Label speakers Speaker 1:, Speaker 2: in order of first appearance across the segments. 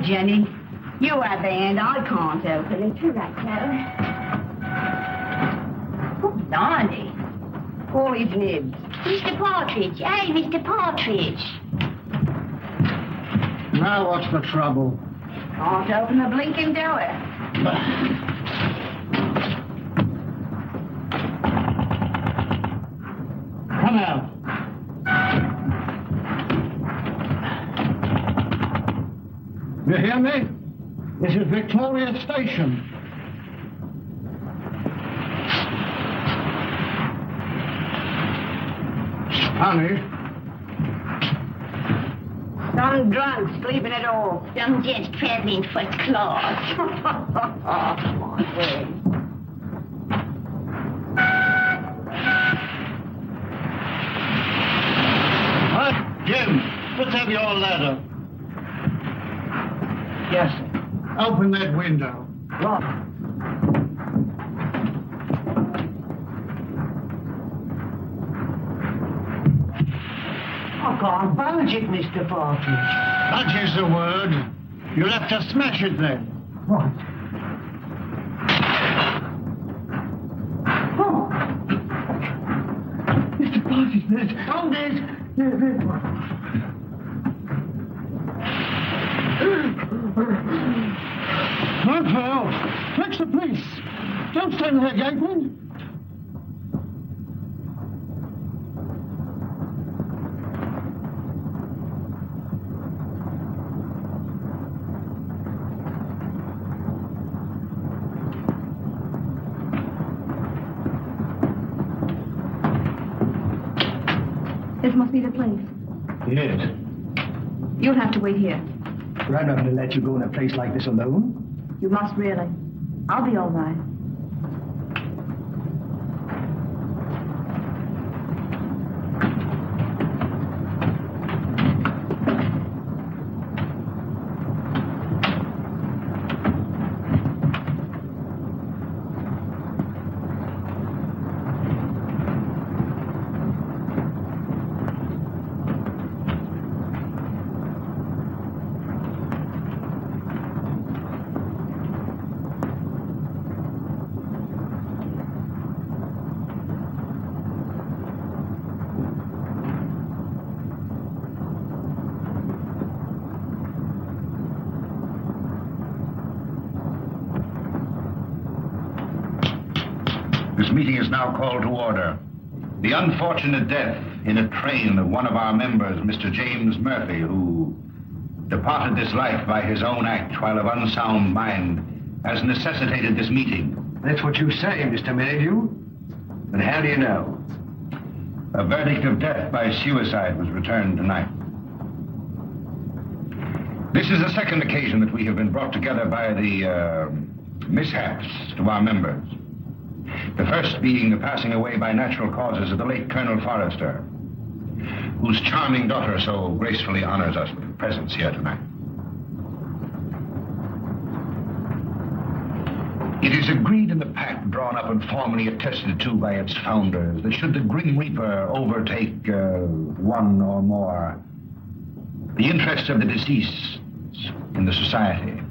Speaker 1: Jenny. You have the hand. I can't open it. You're right, Carol. Oh, blimey. All his nibs.
Speaker 2: Mr. Partridge. Hey, Mr. Partridge.
Speaker 3: Now what's the trouble?
Speaker 1: Can't open the blinking door.
Speaker 3: Come out. You hear me? This is Victoria Station. Honey.
Speaker 1: Some drunk sleeping at all.
Speaker 2: Some gent traveling first class.
Speaker 1: Come on, wait.
Speaker 3: Jim, let's have your ladder. Yes, sir. Open that window.
Speaker 1: What?
Speaker 3: I can't budge it, Mr. Partridge. Budge is the word. You'll have to smash it then. What? Oh! Mr. Partridge, there's... Oh, there's... Look, Phil. Fetch the police. Don't stand there gaping.
Speaker 1: This must be the place.
Speaker 3: Yes.
Speaker 1: You'll have to wait here.
Speaker 3: But I'm not going to let you go in a place like this alone.
Speaker 1: You must really. I'll be all right.
Speaker 4: This meeting is now called to order. The unfortunate death in a train of one of our members, Mr. James Murphy, who departed this life by his own act while of unsound mind, has necessitated this meeting.
Speaker 3: That's what you say, Mr. Maydew. And how do you know?
Speaker 4: A verdict of death by suicide was returned tonight. This is the second occasion that we have been brought together by the mishaps to our members. The first being the passing away by natural causes of the late Colonel Forrester, whose charming daughter so gracefully honors us with her presence here tonight. It is agreed in the pact drawn up and formally attested to by its founders that should the Grim Reaper overtake one or more, the interests of the deceased in the society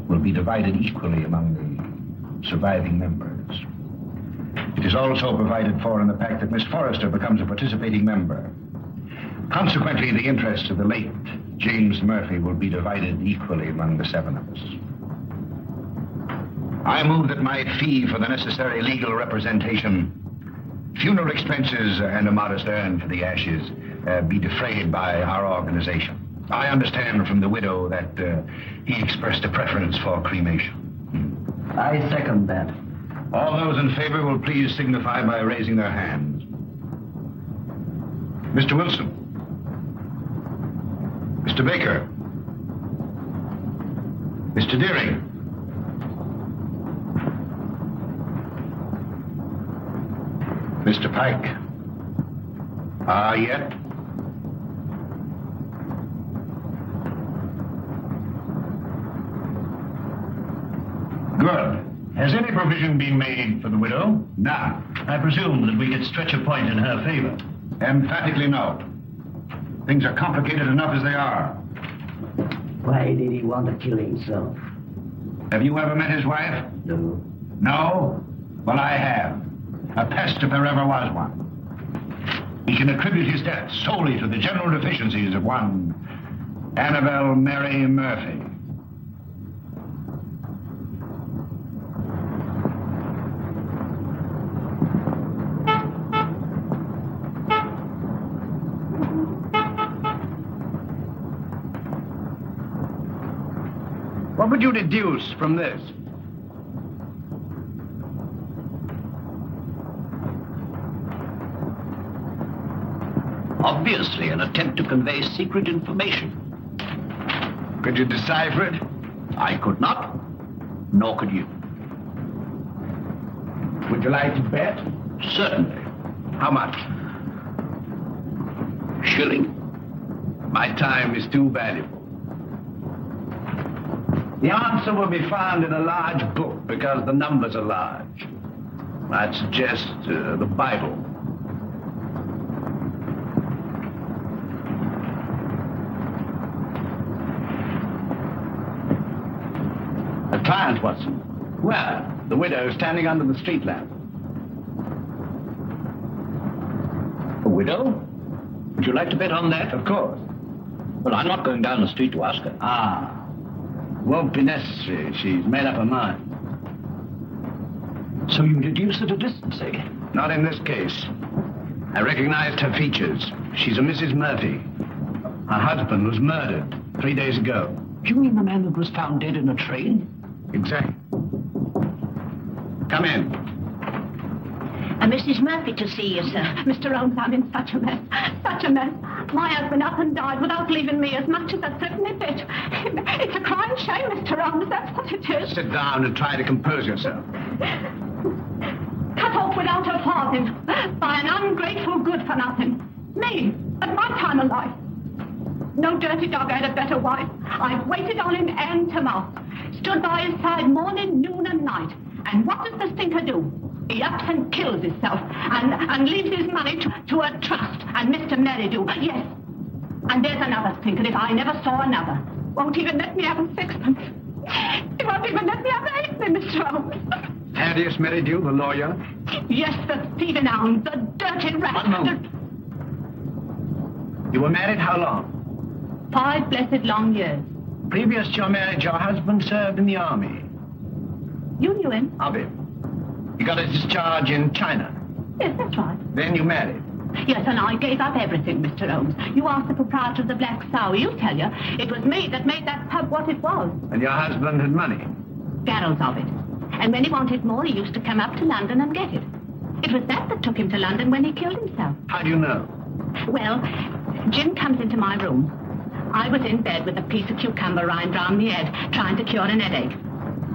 Speaker 4: will be divided equally among the surviving members. It is also provided for in the pact that Miss Forrester becomes a participating member. Consequently, the interests of the late James Murphy will be divided equally among the seven of us. I move that my fee for the necessary legal representation, funeral expenses, and a modest urn for the ashes be defrayed by our organization. I understand from the widow that he expressed a preference for cremation.
Speaker 3: I second that.
Speaker 4: All those in favor will please signify by raising their hands. Mr. Wilson. Mr. Baker. Mr. Deering. Mr. Pyke. Yet? Good. Has any provision been made for the widow? None. I presume that we could stretch a point in her favor. Emphatically no. Things are complicated enough as they are.
Speaker 3: Why did he want to kill himself?
Speaker 4: Have you ever met his wife?
Speaker 3: No.
Speaker 4: No? Well, I have. A pest if there ever was one. He can attribute his death solely to the general deficiencies of one Annabelle Mary Murphy. What would you deduce from this?
Speaker 5: Obviously, an attempt to convey secret information.
Speaker 4: Could you decipher it?
Speaker 5: I could not, nor could you.
Speaker 4: Would you like to bet?
Speaker 5: Certainly.
Speaker 4: How much?
Speaker 5: Shilling.
Speaker 4: My time is too valuable. The answer will be found in a large book because the numbers are large. I'd suggest the Bible. A client, Watson. Where? The widow standing under the street lamp.
Speaker 5: A widow? Would you like to bet on that?
Speaker 4: Of course.
Speaker 5: Well, I'm not going down the street to ask her.
Speaker 4: Ah. Won't be necessary. She's made up her mind.
Speaker 5: So you deduce at a distance, eh?
Speaker 4: Not in this case. I recognized her features. She's a Mrs. Murphy. Her husband was murdered 3 days ago.
Speaker 5: You mean the man that was found dead in a train?
Speaker 4: Exactly. Come in.
Speaker 2: Mrs. Murphy to see you, sir.
Speaker 1: Mr. Holmes, I'm in such a mess. Such a mess. My husband up and died without leaving me as much as a threepenny bit. It's a crying shame, Mr. Holmes. That's what it is.
Speaker 4: Sit down and try to compose yourself.
Speaker 1: Cut off without a farthing by an ungrateful good-for-nothing. Me, at my time of life. No dirty dog had a better wife. I've waited on him hand to mouth. Stood by his side morning, noon, and night. And what does the stinker do? He ups and kills himself and leaves his money to a trust. And Mr. Merridew, yes. And there's another stinker if I never saw another. Won't even let me have a sixpence. He won't even let me have a halfpenny, Mr. Holmes.
Speaker 4: Thaddeus Merridew, the lawyer?
Speaker 1: Yes, the thieving hound, the dirty rat.
Speaker 4: One moment. You were married how long?
Speaker 1: 5 blessed long years.
Speaker 4: Previous to your marriage, your husband served in the army.
Speaker 1: You knew him?
Speaker 4: Of him. He got his discharge in China.
Speaker 1: Yes, that's right.
Speaker 4: Then you married.
Speaker 1: Yes, and I gave up everything, Mr. Holmes. You asked the proprietor of the Black Sow. He'll tell you. It was me that made that pub what it was.
Speaker 4: And your husband had money?
Speaker 1: Barrels of it. And when he wanted more, he used to come up to London and get it. It was that took him to London when he killed himself.
Speaker 4: How do you know?
Speaker 1: Well, Jim comes into my room. I was in bed with a piece of cucumber rind round my head, trying to cure an headache.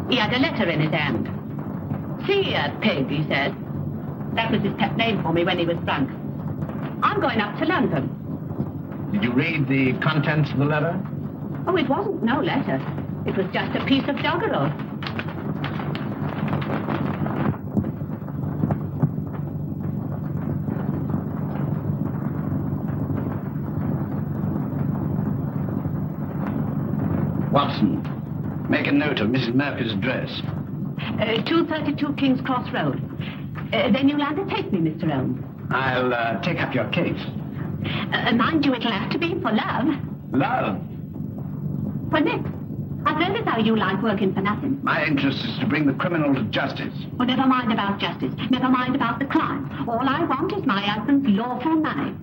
Speaker 1: He had a letter in his hand. See here, pig, he said. That was his pet name for me when he was drunk. I'm going up to London.
Speaker 4: Did you read the contents of the letter?
Speaker 1: Oh, it wasn't no letter. It was just a piece of doggerel.
Speaker 4: Watson, make a note of Mrs. Murphy's address.
Speaker 1: 232 King's Cross Road. Then you'll undertake me, Mr. Holmes.
Speaker 4: I'll take up your case.
Speaker 1: Mind you, it'll have to be for love.
Speaker 4: Love?
Speaker 1: For Nick. I've heard as how you like working for nothing.
Speaker 4: My interest is to bring the criminal to justice.
Speaker 1: Well, never mind about justice. Never mind about the crime. All I want is my husband's lawful money.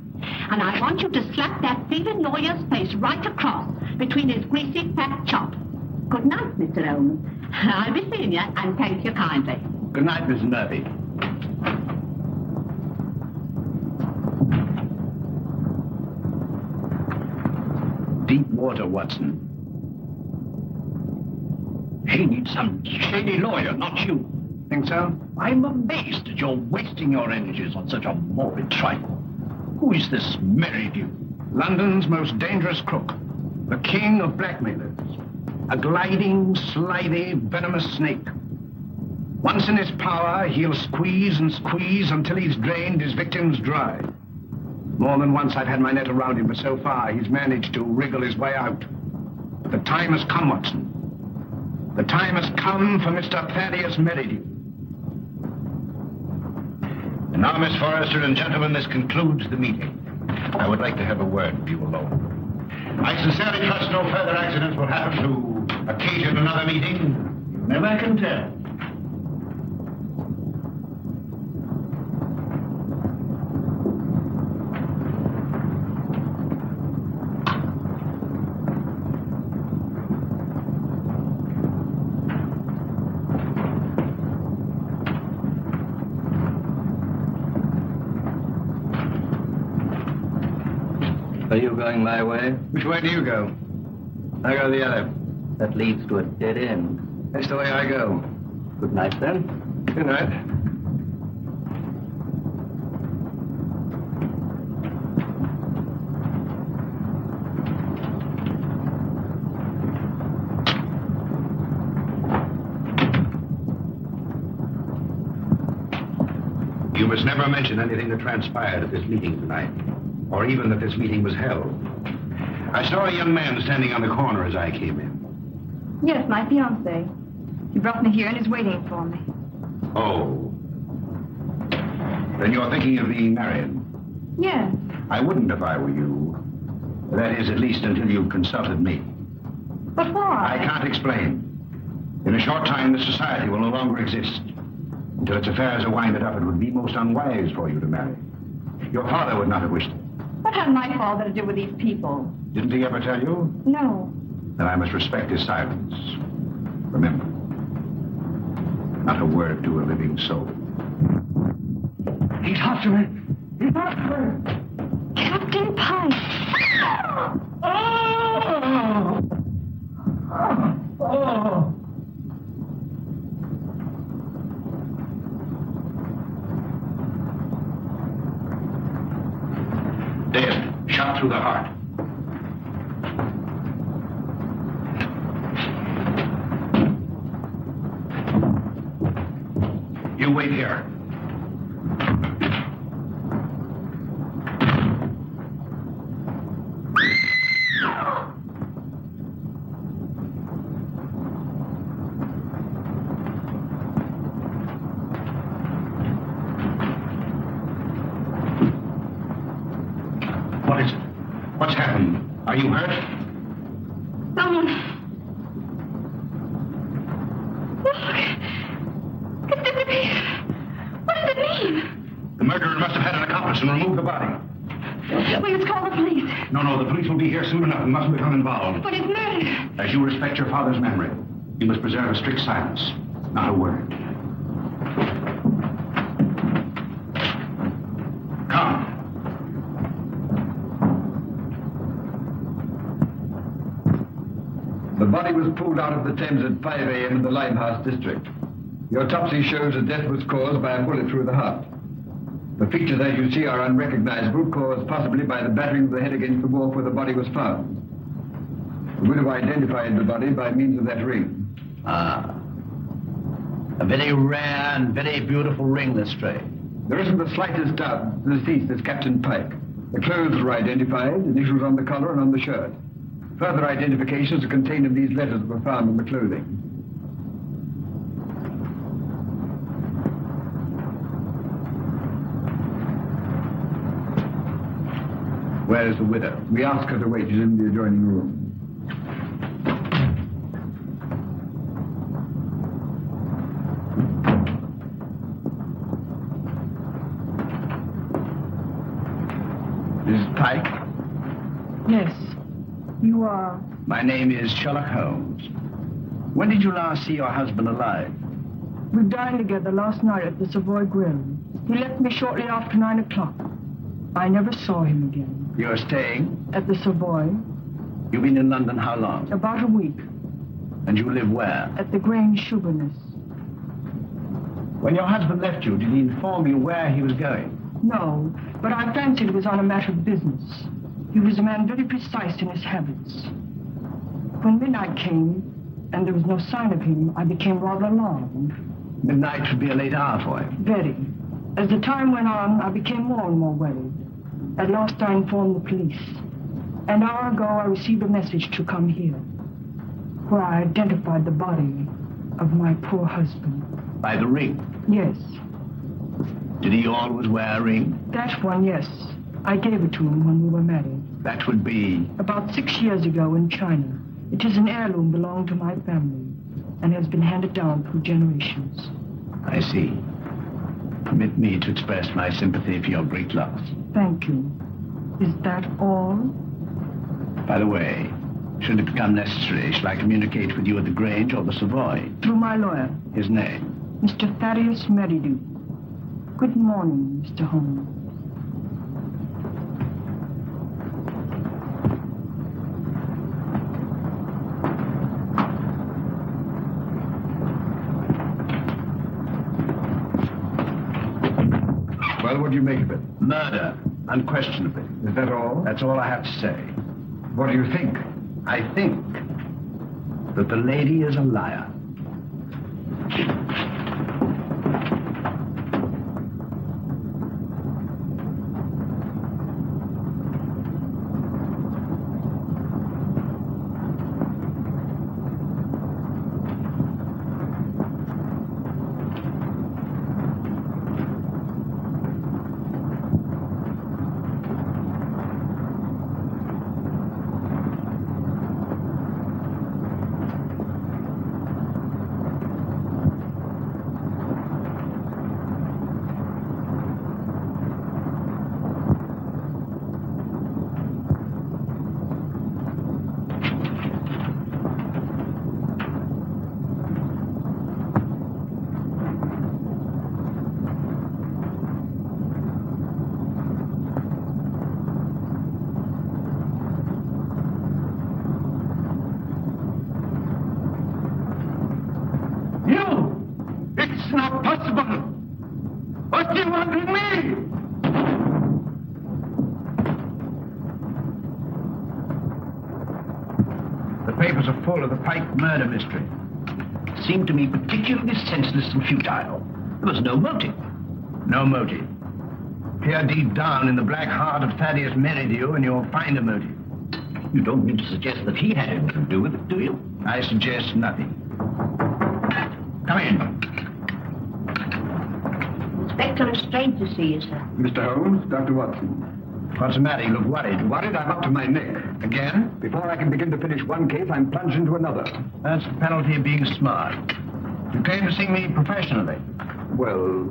Speaker 1: And I want you to slap that thieving lawyer's face right across between his greasy fat chops. Good night, Mr. Holmes. I'll be seeing you, and thank you kindly.
Speaker 4: Good night, Mrs. Murphy. Deep water, Watson.
Speaker 5: She needs some shady lawyer, not you.
Speaker 4: Think so?
Speaker 5: I'm amazed that you're wasting your energies on such a morbid trifle. Who is this Merridew?
Speaker 4: London's most dangerous crook. The king of blackmailers. A gliding, slithy, venomous snake. Once in his power, he'll squeeze and squeeze until he's drained his victims dry. More than once I've had my net around him, but so far he's managed to wriggle his way out. The time has come, Watson. The time has come for Mr. Thaddeus Merridew. And now, Miss Forrester and gentlemen, this concludes the meeting. I would like to have a word with you alone. I sincerely trust no further accidents will happen to occasion another meeting.
Speaker 3: You never can tell.
Speaker 6: Are you going my way?
Speaker 4: Which way do you go?
Speaker 6: I go the other. That leads to a dead end.
Speaker 4: That's the way I go.
Speaker 6: Good night, then.
Speaker 4: Good night. You must never mention anything that transpired at this meeting tonight, or even that this meeting was held. I saw a young man standing on the corner as I came in.
Speaker 7: Yes, my fiancé. He brought me here and is waiting for me.
Speaker 4: Oh. Then you're thinking of the Marin?
Speaker 7: Yes.
Speaker 4: I wouldn't if I were you. That is, at least until you've consulted me.
Speaker 7: But why?
Speaker 4: I can't explain. In a short time, this society will no longer exist. Until its affairs are winded up, it would be most unwise for you to marry. Your father would not have wished it.
Speaker 7: What had my father to do with these people?
Speaker 4: Didn't he ever tell you?
Speaker 7: No.
Speaker 4: Then I must respect his silence. Remember, not a word to a living soul.
Speaker 3: He's after me. He's after me.
Speaker 7: Captain Pyke.
Speaker 3: Oh! Oh!
Speaker 4: Dead, shot through the heart. You wait here. What is it? What's happened? Are you hurt?
Speaker 7: Someone. Look. It's disappeared. What does it mean?
Speaker 4: The murderer must have had an accomplice and removed the body.
Speaker 7: Please call the police.
Speaker 4: No, the police will be here soon enough. We mustn't become involved.
Speaker 7: But it's murder.
Speaker 4: As you respect your father's memory, you must preserve a strict silence. Not a word. Come.
Speaker 8: The body was pulled out of the Thames at 5 a.m. in the Limehouse district. The autopsy shows that death was caused by a bullet through the heart. The features, as you see, are unrecognizable, caused possibly by the battering of the head against the wall where the body was found. The widow identified the body by means of that ring.
Speaker 5: Ah. A very rare and very beautiful ring, Lestrade.
Speaker 8: There isn't the slightest doubt the deceased is Captain Pyke. The clothes were identified, initials on the collar and on the shirt. Further identifications are contained in these letters that were found in the clothing.
Speaker 5: Where is the widow?
Speaker 8: We asked her to wait. She's in the adjoining room.
Speaker 5: Mrs. Pyke?
Speaker 7: Yes. You are?
Speaker 5: My name is Sherlock Holmes. When did you last see your husband alive?
Speaker 9: We dined together last night at the Savoy Grill. He left me shortly after 9 o'clock. I never saw him again.
Speaker 5: You're staying?
Speaker 9: At the Savoy.
Speaker 5: You've been in London how long?
Speaker 9: About a week.
Speaker 5: And you live where?
Speaker 9: At the Grange Sugarness.
Speaker 5: When your husband left you, did he inform you where he was going?
Speaker 9: No, but I fancied it was on a matter of business. He was a man very precise in his habits. When midnight came, and there was no sign of him, I became rather alarmed.
Speaker 5: Midnight would be a late hour for him.
Speaker 9: Very. As the time went on, I became more and more worried. At last I informed the police. An hour ago, I received a message to come here. where I identified the body of my poor husband.
Speaker 5: By the ring?
Speaker 9: Yes.
Speaker 5: Did he always wear a ring?
Speaker 9: That one, yes. I gave it to him when we were married.
Speaker 5: That would be...
Speaker 9: About 6 years ago in China. It is an heirloom belonging to my family and has been handed down through generations.
Speaker 5: I see. Permit me to express my sympathy for your great loss.
Speaker 9: Thank you. Is that all?
Speaker 5: By the way, should it become necessary, shall I communicate with you at the Grange or the Savoy?
Speaker 9: Through my lawyer.
Speaker 5: His name?
Speaker 9: Mr. Thaddeus Merridew. Good morning, Mr. Holmes.
Speaker 8: Well, what do you make of it?
Speaker 5: Murder, unquestionably.
Speaker 8: Is that all?
Speaker 5: That's all I have to say.
Speaker 8: What do you think?
Speaker 5: I think that the lady is a liar. Full of the Pyke murder mystery. It seemed to me particularly senseless and futile. There was no motive. No motive. Peer deep down in the black heart of Thaddeus Merridew and you'll find a motive. You don't mean to suggest that he had anything to do with it, do you? I suggest nothing. Come in.
Speaker 2: Inspector, it's strange to see you, sir.
Speaker 8: Mr. Holmes, Dr. Watson.
Speaker 5: What's the matter? You look worried.
Speaker 8: Worried? I'm up to my neck.
Speaker 5: Again?
Speaker 8: Before I can begin to finish one case, I'm plunged into another.
Speaker 5: That's the penalty of being smart. You came to see me professionally.
Speaker 8: Well,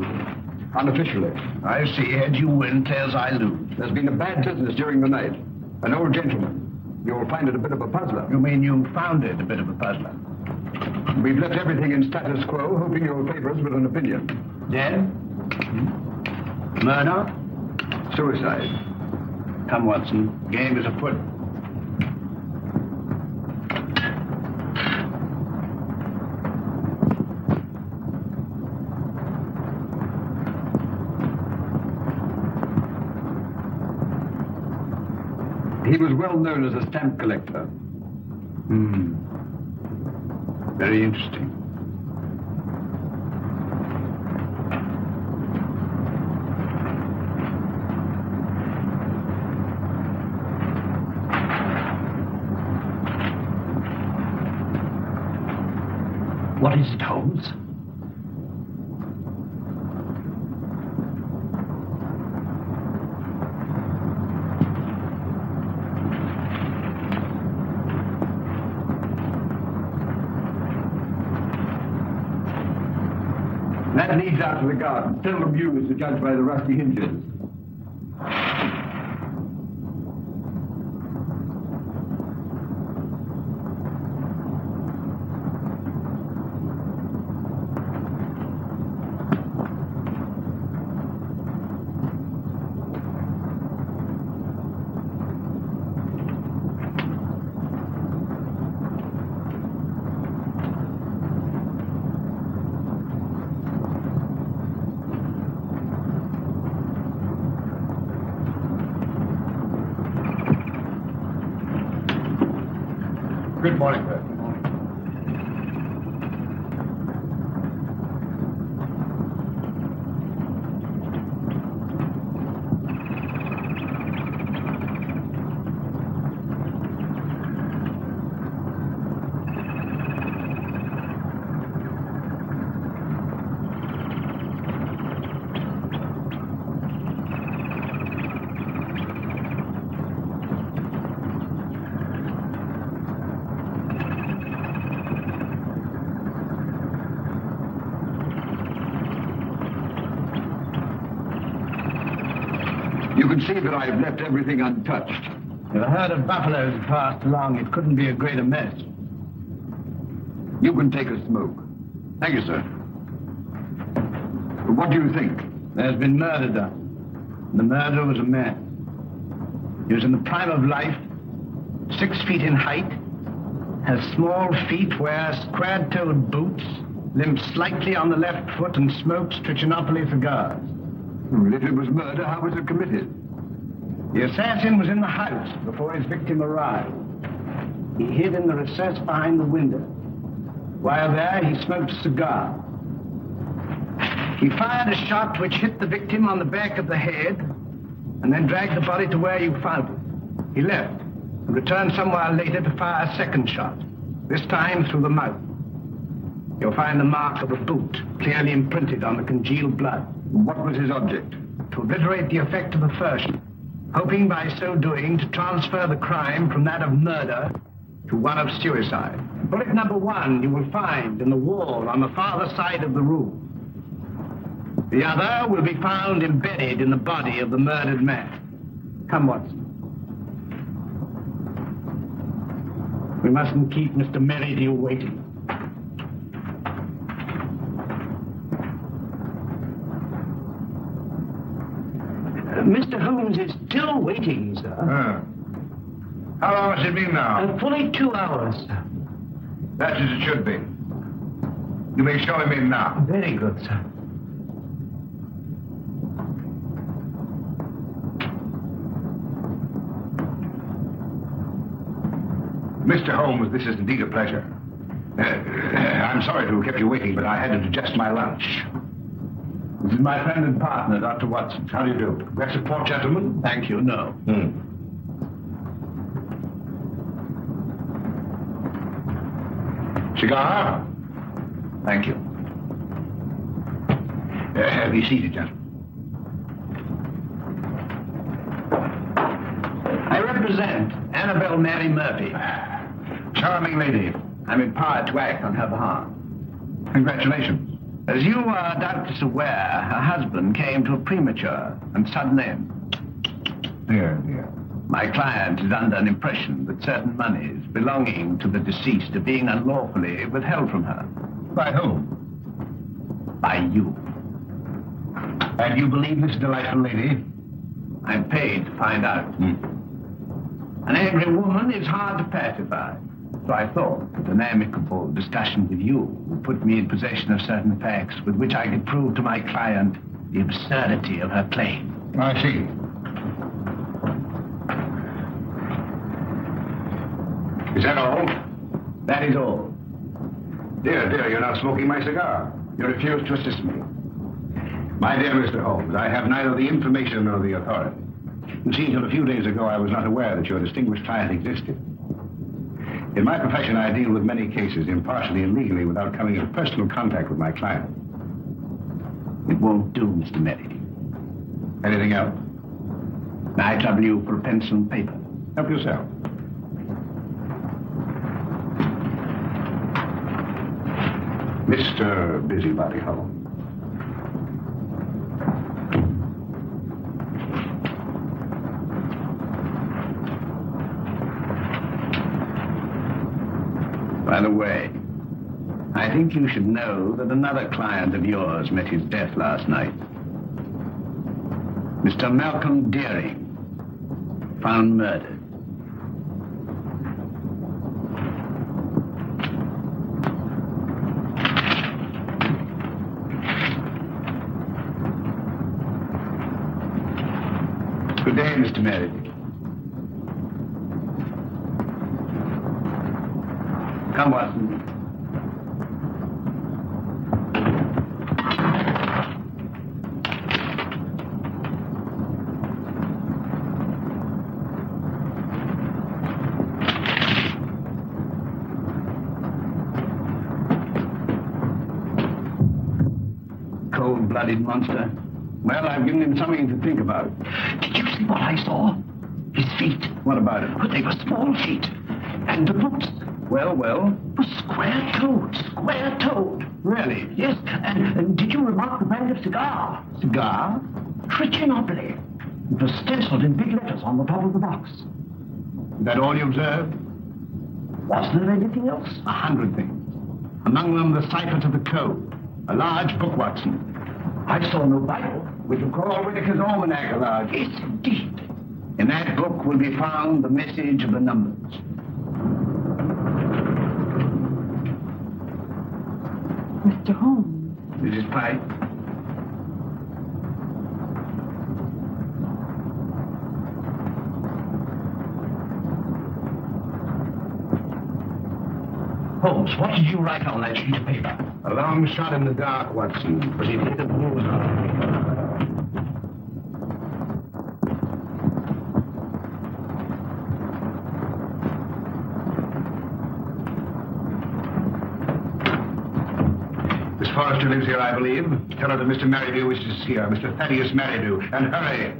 Speaker 8: unofficially.
Speaker 5: I see. Heads you win, tails I lose.
Speaker 8: There's been a bad business during the night. An old gentleman. You'll find it a bit of a puzzler.
Speaker 5: You mean you found it a bit of a puzzler?
Speaker 8: We've left everything in status quo, hoping you'll favor us with an opinion.
Speaker 5: Dead? Murder?
Speaker 8: Suicide.
Speaker 5: Come, Watson. Game is afoot.
Speaker 8: He was well known as a stamp collector.
Speaker 5: Very interesting. What is it, Holmes?
Speaker 8: That leads out to the garden. Seldom used to judge by the rusty hinges.
Speaker 3: Good morning, sir.
Speaker 8: can see that I've left everything untouched.
Speaker 5: If a herd of buffaloes had passed along, it couldn't be a greater mess.
Speaker 8: You can take a smoke.
Speaker 5: Thank you, sir.
Speaker 8: What do you think?
Speaker 5: There's been murder done. The murderer was a man. He was in the prime of life, 6 feet in height, has small feet, wears square-toed boots, limps slightly on the left foot, and smokes Trichinopoly cigars.
Speaker 8: Well, if it was murder, how was it committed?
Speaker 5: The assassin was in the house before his victim arrived. He hid in the recess behind the window. While there, he smoked a cigar. He fired a shot which hit the victim on the back of the head and then dragged the body to where you found it. He left and returned some while later to fire a second shot, this time through the mouth. You'll find the mark of a boot clearly imprinted on the congealed blood.
Speaker 8: What was his object?
Speaker 5: To obliterate the effect of the first, hoping by so doing to transfer the crime from that of murder to one of suicide. Bullet number 1 you will find in the wall on the farther side of the room. The other will be found embedded in the body of the murdered man. Come, Watson. We mustn't keep Mr. Merridew waiting. Mr. Holmes is still waiting, sir.
Speaker 4: How long has it been now?
Speaker 5: Fully 2 hours, sir.
Speaker 4: That's as it should be. You may show him in now.
Speaker 5: Very good, sir.
Speaker 4: Mr. Holmes, this is indeed a pleasure. I'm sorry to have kept you waiting, but I had to digest my lunch. This is my friend and partner, Dr. Watson. How do you do? Glass of port, gentlemen?
Speaker 5: Thank you, no.
Speaker 4: Cigar?
Speaker 5: Thank you.
Speaker 4: Be seated, gentlemen.
Speaker 5: I represent Annabelle Mary Murphy.
Speaker 4: Charming lady.
Speaker 5: I'm empowered to act on her behalf.
Speaker 4: Congratulations.
Speaker 5: As you are doubtless aware, her husband came to a premature and sudden end.
Speaker 4: Dear, dear.
Speaker 5: My client is under an impression that certain monies belonging to the deceased are being unlawfully withheld from her.
Speaker 4: By whom?
Speaker 5: By you.
Speaker 4: And you believe this delightful lady?
Speaker 5: I'm paid to find out. An angry woman is hard to pacify. So I thought that an amicable discussion with you would put me in possession of certain facts with which I could prove to my client the absurdity of her claim.
Speaker 4: I see. Is that all?
Speaker 5: That is all.
Speaker 4: Dear, dear, you're not smoking my cigar. You refuse to assist me. My dear Mr. Holmes, I have neither the information nor the authority. You see, until a few days ago, I was not aware that your distinguished client existed. In my profession, I deal with many cases impartially and legally without coming into personal contact with my client.
Speaker 5: It won't do, Mr. Merridew.
Speaker 4: Anything else?
Speaker 5: May I trouble you for a pencil and paper?
Speaker 4: Help yourself. Mr. Busybody Holmes.
Speaker 5: By the way, I think you should know that another client of yours met his death last night. Mr. Malcolm Deering, found murdered. Good day, Mr. Merridew. Come, Watson. Cold-blooded monster. Well, I've given him something to think about.
Speaker 3: Did you see what I saw? His feet.
Speaker 5: What about it?
Speaker 3: Well, they were small feet. And the boots
Speaker 5: Well?
Speaker 3: were square-toed.
Speaker 5: Really?
Speaker 3: Yes, and did you remark the brand of cigar?
Speaker 5: Cigar?
Speaker 3: Trichinopoly.
Speaker 5: It was stenciled in big letters on the top of the box.
Speaker 4: Is that all you observed?
Speaker 5: Was there anything else?
Speaker 4: 100 things. Among them, the cipher to the code. A large book, Watson.
Speaker 5: I saw no Bible.
Speaker 4: We can call Whitaker's Almanac a large.
Speaker 5: Yes, indeed.
Speaker 4: In that book will be found the message of the numbers.
Speaker 9: Mr. Holmes.
Speaker 4: Mrs. Pyke.
Speaker 5: Holmes, what did you write on that sheet of paper?
Speaker 4: A long shot in the dark, Watson. But he didn't move on. Miss Forrester lives here, I believe. Tell her that Mr. Merridew wishes to see her. Mr. Thaddeus Merridew. And hurry.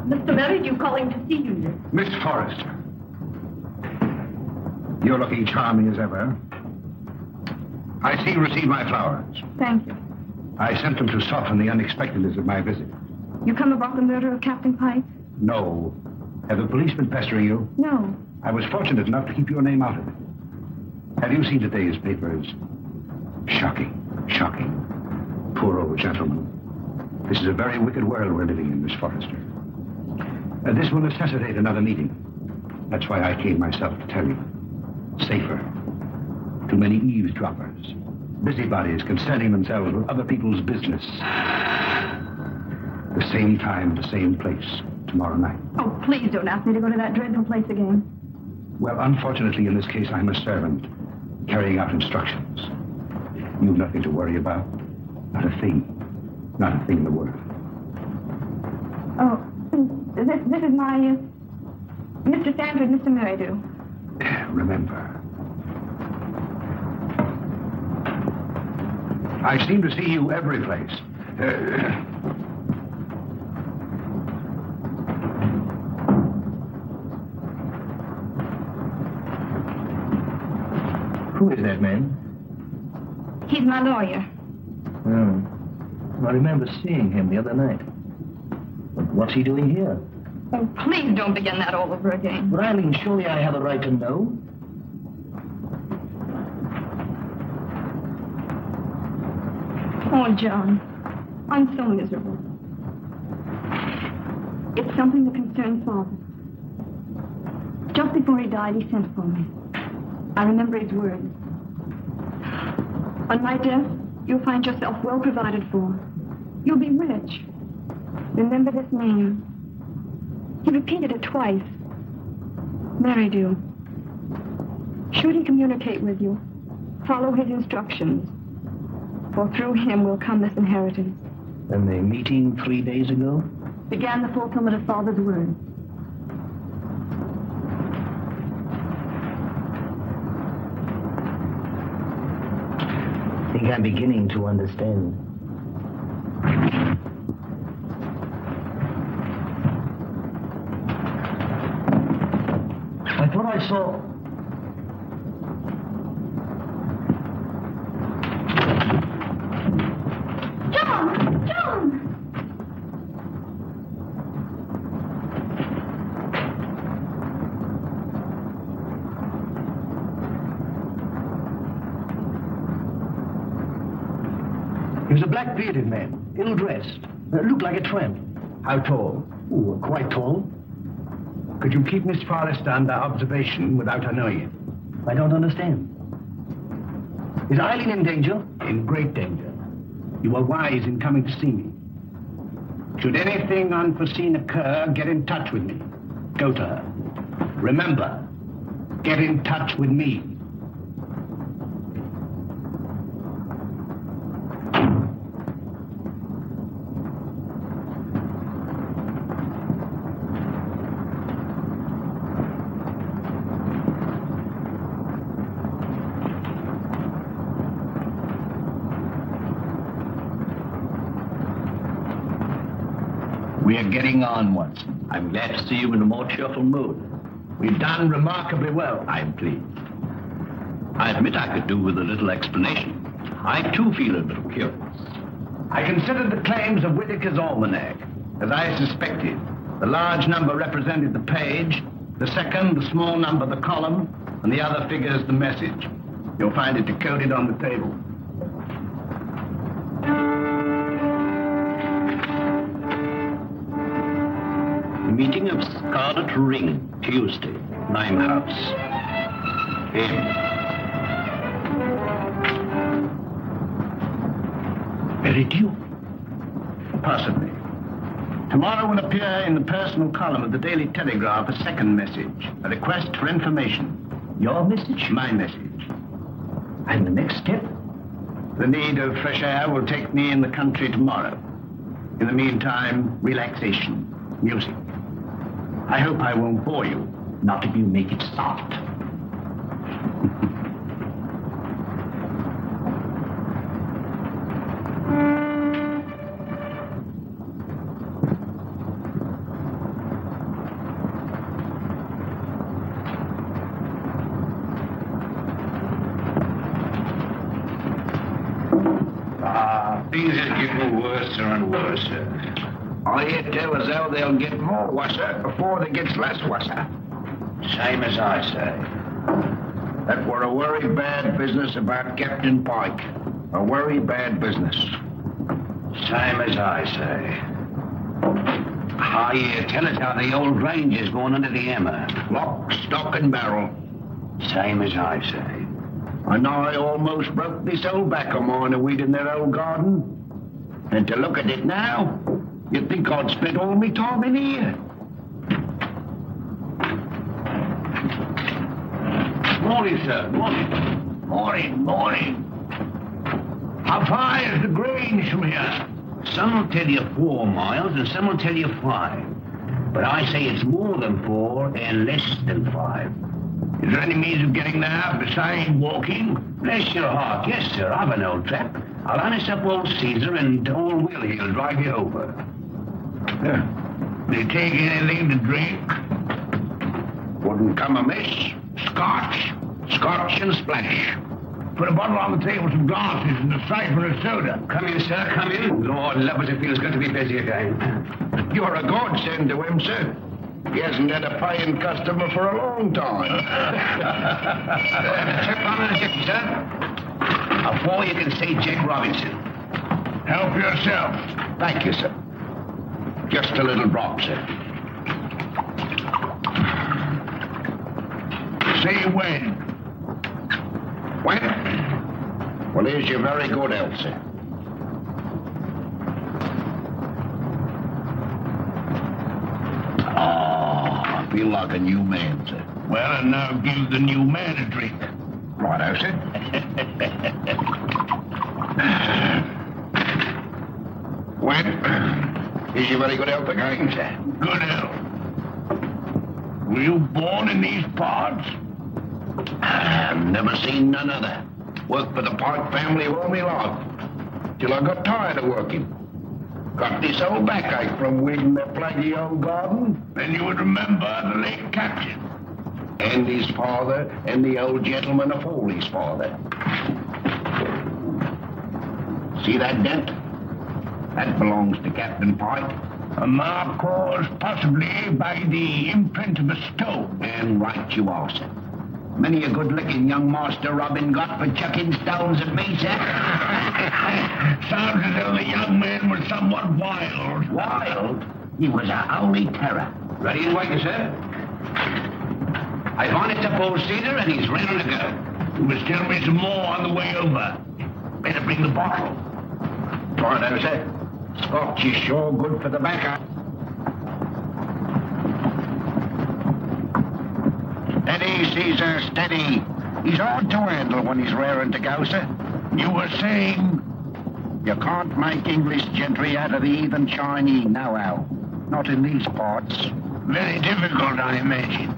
Speaker 1: Mr. Merridew calling to see you.
Speaker 4: Miss Forrester. You're looking charming as ever. I see you received my flowers.
Speaker 7: Thank you.
Speaker 4: I sent them to soften the unexpectedness of my visit.
Speaker 7: You come about the murder of Captain Pyke?
Speaker 4: No. Have the police been pestering you?
Speaker 7: No.
Speaker 4: I was fortunate enough to keep your name out of it. Have you seen today's papers? Shocking. Shocking. Poor old gentleman. This is a very wicked world we're living in, Miss Forrester. This will necessitate another meeting. That's why I came myself to tell you. Safer. Too many eavesdroppers. Busybodies concerning themselves with other people's business. The same time, the same place, tomorrow night.
Speaker 7: Oh, please don't ask me to go to that dreadful place again.
Speaker 4: Well, unfortunately, in this case, I'm a servant, carrying out instructions. You've nothing to worry about. Not a thing. Not a thing in the world.
Speaker 7: Oh, this is my, Mr. Sanford, Mr. Merridew.
Speaker 4: Remember. I seem to see you every place.
Speaker 5: Who is that man?
Speaker 7: He's my lawyer.
Speaker 5: Oh. I remember seeing him the other night. But what's he doing here?
Speaker 7: Oh, please don't begin that all over again.
Speaker 5: But Eileen, surely I have a right to know.
Speaker 7: Oh, John, I'm so miserable. It's something that concerns Father. Just before he died, he sent for me. I remember his words. On my death, you'll find yourself well provided for. You'll be rich. Remember this name. He repeated it twice. Merridew. Should he communicate with you, follow his instructions, for through him will come this inheritance.
Speaker 5: And the meeting 3 days ago?
Speaker 7: Began the fulfillment of Father's word.
Speaker 5: I think I'm beginning to understand. I thought I saw...
Speaker 1: John! John!
Speaker 5: He was a black-bearded man, ill-dressed, looked like a tramp.
Speaker 4: How tall?
Speaker 5: Ooh, quite tall.
Speaker 4: Could you keep Miss Forrester under observation without her knowing it?
Speaker 5: I don't understand. Is Eileen in danger?
Speaker 4: In great danger. You were wise in coming to see me. Should anything unforeseen occur, get in touch with me. Go to her. Remember, get in touch with me.
Speaker 5: We are getting on, Watson. I'm glad to see you in a more cheerful mood.
Speaker 4: We've done remarkably well.
Speaker 5: I'm pleased. I admit I could do with a little explanation. I, too, feel a little curious. I considered the claims of Whitaker's almanac. As I suspected, the large number represented the page, the second, the small number, the column, and the other figures the message. You'll find it decoded on the table. Meeting of Scarlet Ring, Tuesday, Limehouse. Very due. Possibly. Tomorrow will appear in the personal column of the Daily Telegraph a second message, a request for information. Your message? My message. And the next step? The need of fresh air will take me in the country tomorrow. In the meantime, relaxation, music. I hope I won't bore you. Not if you make it soft.
Speaker 4: Things are getting worse and worse. I hear tell as how they'll get more worser before they gets less worser. Same as I say. That were a very bad business about Captain Pyke. A very bad business. Same as I say. I hear tell us how the old range is going under the hammer. Lock, stock, and barrel. Same as I say. And I almost broke this old back of mine a weed in their old garden. And to look at it now, you'd think I'd spent all my time in here. Morning, sir. Morning. Morning. How far is the Grange from here? Some will tell you 4 miles and some will tell you 5. But I say it's more than 4 and less than 5. Is there any means of getting there besides walking? Bless your heart, yes, sir. I've an old trap. I'll harness up old Caesar and old Will he'll drive you over. Do you take anything to drink? Wouldn't come amiss. Scotch and splash. Put a bottle on the table, some glasses, and a siphon of soda. Come in, sir, come in. Lord love us, it feels good to be busy again. You're a godsend to him, sir. He hasn't had a paying customer for a long time. Chip on the ticket, sir. Before you can say Jack Robinson. Help yourself. Thank you, sir. Just a little drop, sir. Say when. When? Well, here's your very good health, sir. I feel like a new man, sir. Well, and now give the new man a drink. Righto, sir. Well, is your very good health again, sir? Good health. Were you born in these parts? I've never seen none other. Worked for the Pyke family all my life. Till I got tired of working. Got this old backache from weeding their plaguey old garden. Then you would remember the late captain. And his father, and the old gentleman afore his father. See that dent? That belongs to Captain Pyke. A mark caused possibly by the imprint of a stone. And right you are, sir. Many a good-looking young Master Robin got for chucking stones at me, sir. Sounds as though the young man was somewhat wild. Wild? He was a holy terror. Ready and waiting, sir. I've harnessed up old Caesar and he's ready to go. You must tell me some more on the way over. Better bring the bottle. Righto, sir. Scotch is sure good for the backer. Steady, Caesar, steady. He's hard to handle when he's raring to go, sir. You were saying? You can't make English gentry out of the heathen Chinese, nohow. Not in these parts. Very difficult, I imagine.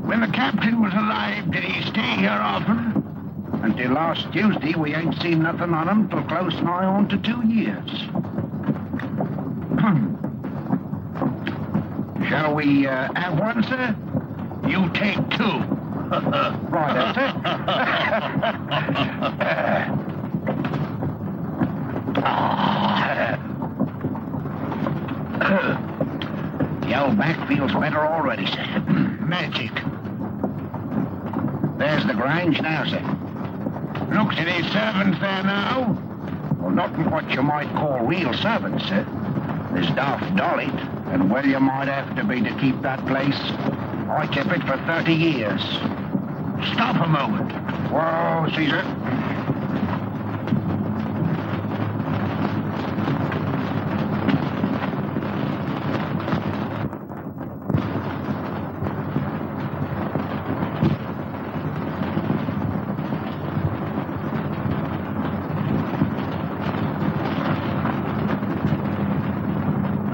Speaker 4: When the captain was alive, did he stay here often? Until last Tuesday, we ain't seen nothing on him till close nigh on to 2 years. Shall we have one, sir? You take 2. Right, that's it. changed now, sir? Looks at his servants there now. Well, not what you might call real servants, sir. There's Daft Dolly, and well you might have to be to keep that place. I kept it for 30 years. Stop a moment. Whoa, Caesar.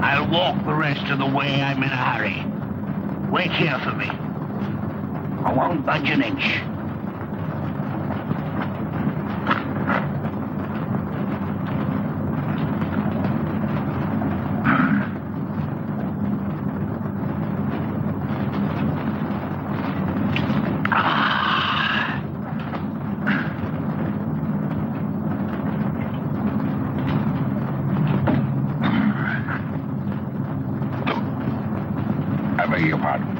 Speaker 4: I'll walk the rest of the way. I'm in a hurry. Wait here for me. I won't budge an inch. I beg your pardon.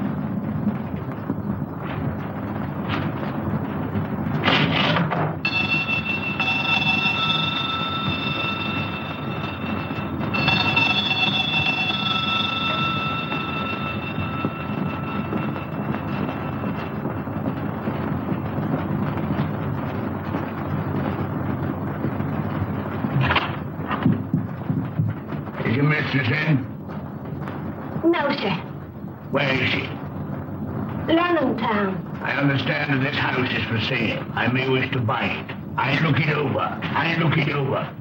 Speaker 4: Is your mistress in?
Speaker 2: No, sir.
Speaker 4: Where is she?
Speaker 2: London town.
Speaker 4: I understand that this house is for sale. I may wish to buy it. I look it over.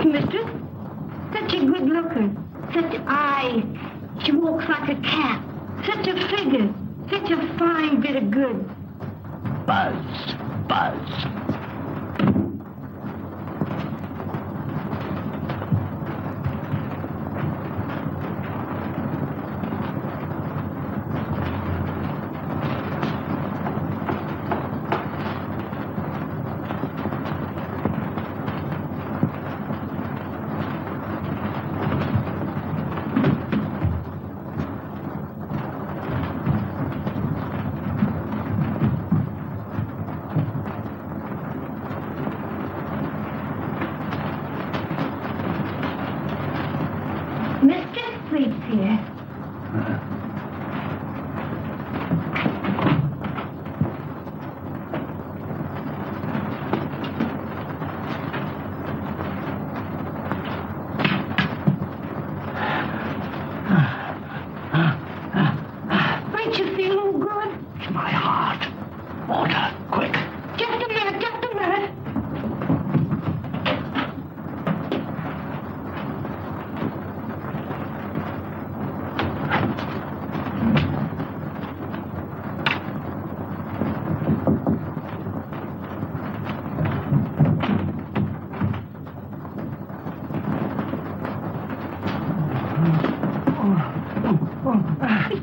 Speaker 2: Mistress, such a good looker, such eyes. She walks like a cat. Such a figure, such a fine bit of goods.
Speaker 4: Buzz.
Speaker 2: Mistress sleeps here. Ain't you feeling good?
Speaker 4: It's my heart. Water, quick.
Speaker 2: Just a minute.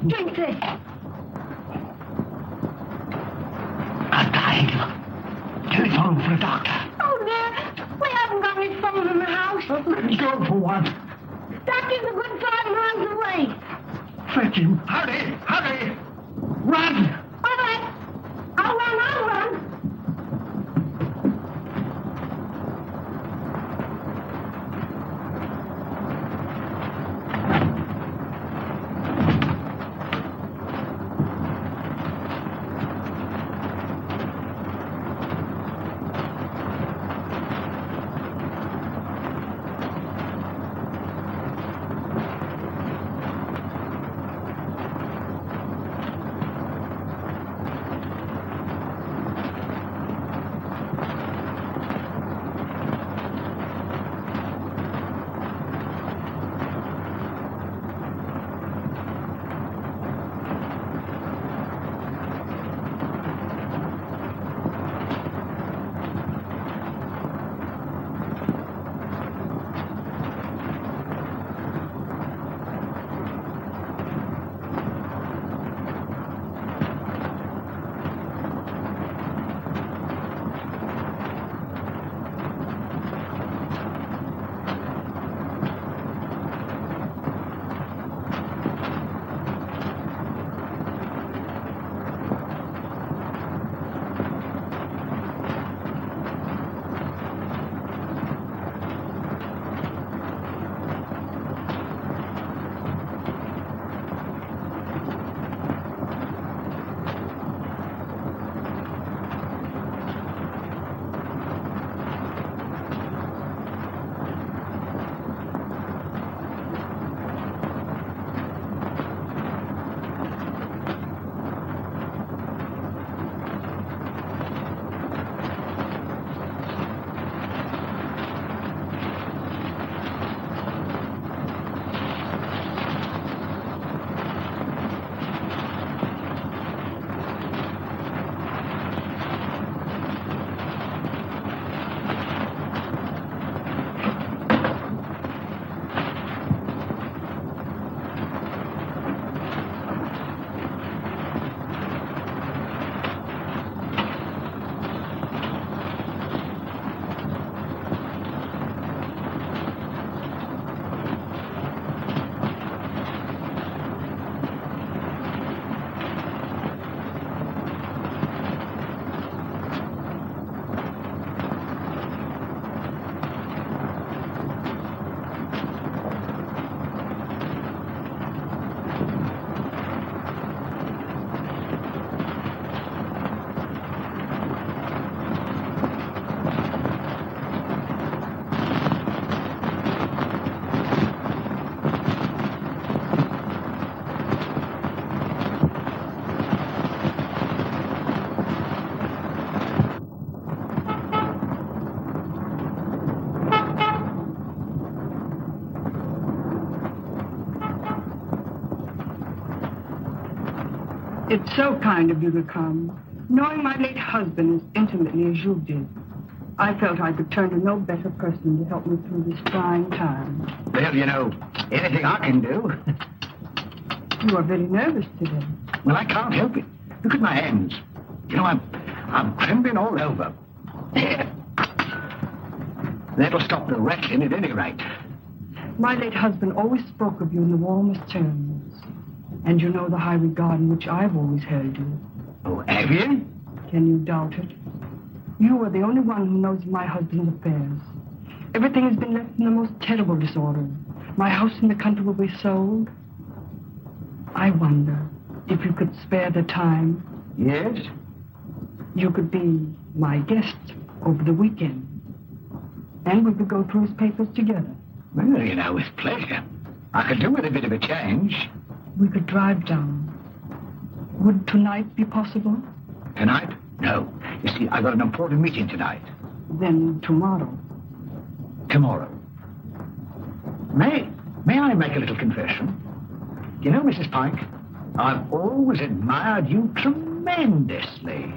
Speaker 2: Drink this.
Speaker 4: I'm dying. Telephone for a doctor.
Speaker 2: Oh, dear. We haven't got any phone in the house.
Speaker 4: Go for one.
Speaker 2: Doctor's a good 5 miles away.
Speaker 4: Fetch him. Hurry. Run.
Speaker 2: All right. I'll run.
Speaker 9: It's so kind of you to come. Knowing my late husband as intimately as you did, I felt I could turn to no better person to help me through this trying time.
Speaker 5: Well, you know, anything I can do.
Speaker 9: You are very nervous today.
Speaker 5: Well, I can't help it. Look at my hands. You know, I'm trembling all over. There. That'll stop the rattling at any rate.
Speaker 9: My late husband always spoke of you in the warmest terms. And you know the high regard in which I've always held you.
Speaker 5: Oh, have you?
Speaker 9: Can you doubt it? You are the only one who knows my husband's affairs. Everything has been left in the most terrible disorder. My house in the country will be sold. I wonder if you could spare the time.
Speaker 5: Yes?
Speaker 9: You could be my guest over the weekend. And we could go through his papers together.
Speaker 5: Well, you know, with pleasure. I could do with a bit of a change.
Speaker 9: We could drive down. Would tonight be possible?
Speaker 5: Tonight? No. You see, I've got an important meeting tonight.
Speaker 9: Then tomorrow.
Speaker 5: Tomorrow. May I make a little confession? You know, Mrs. Pyke, I've always admired you tremendously.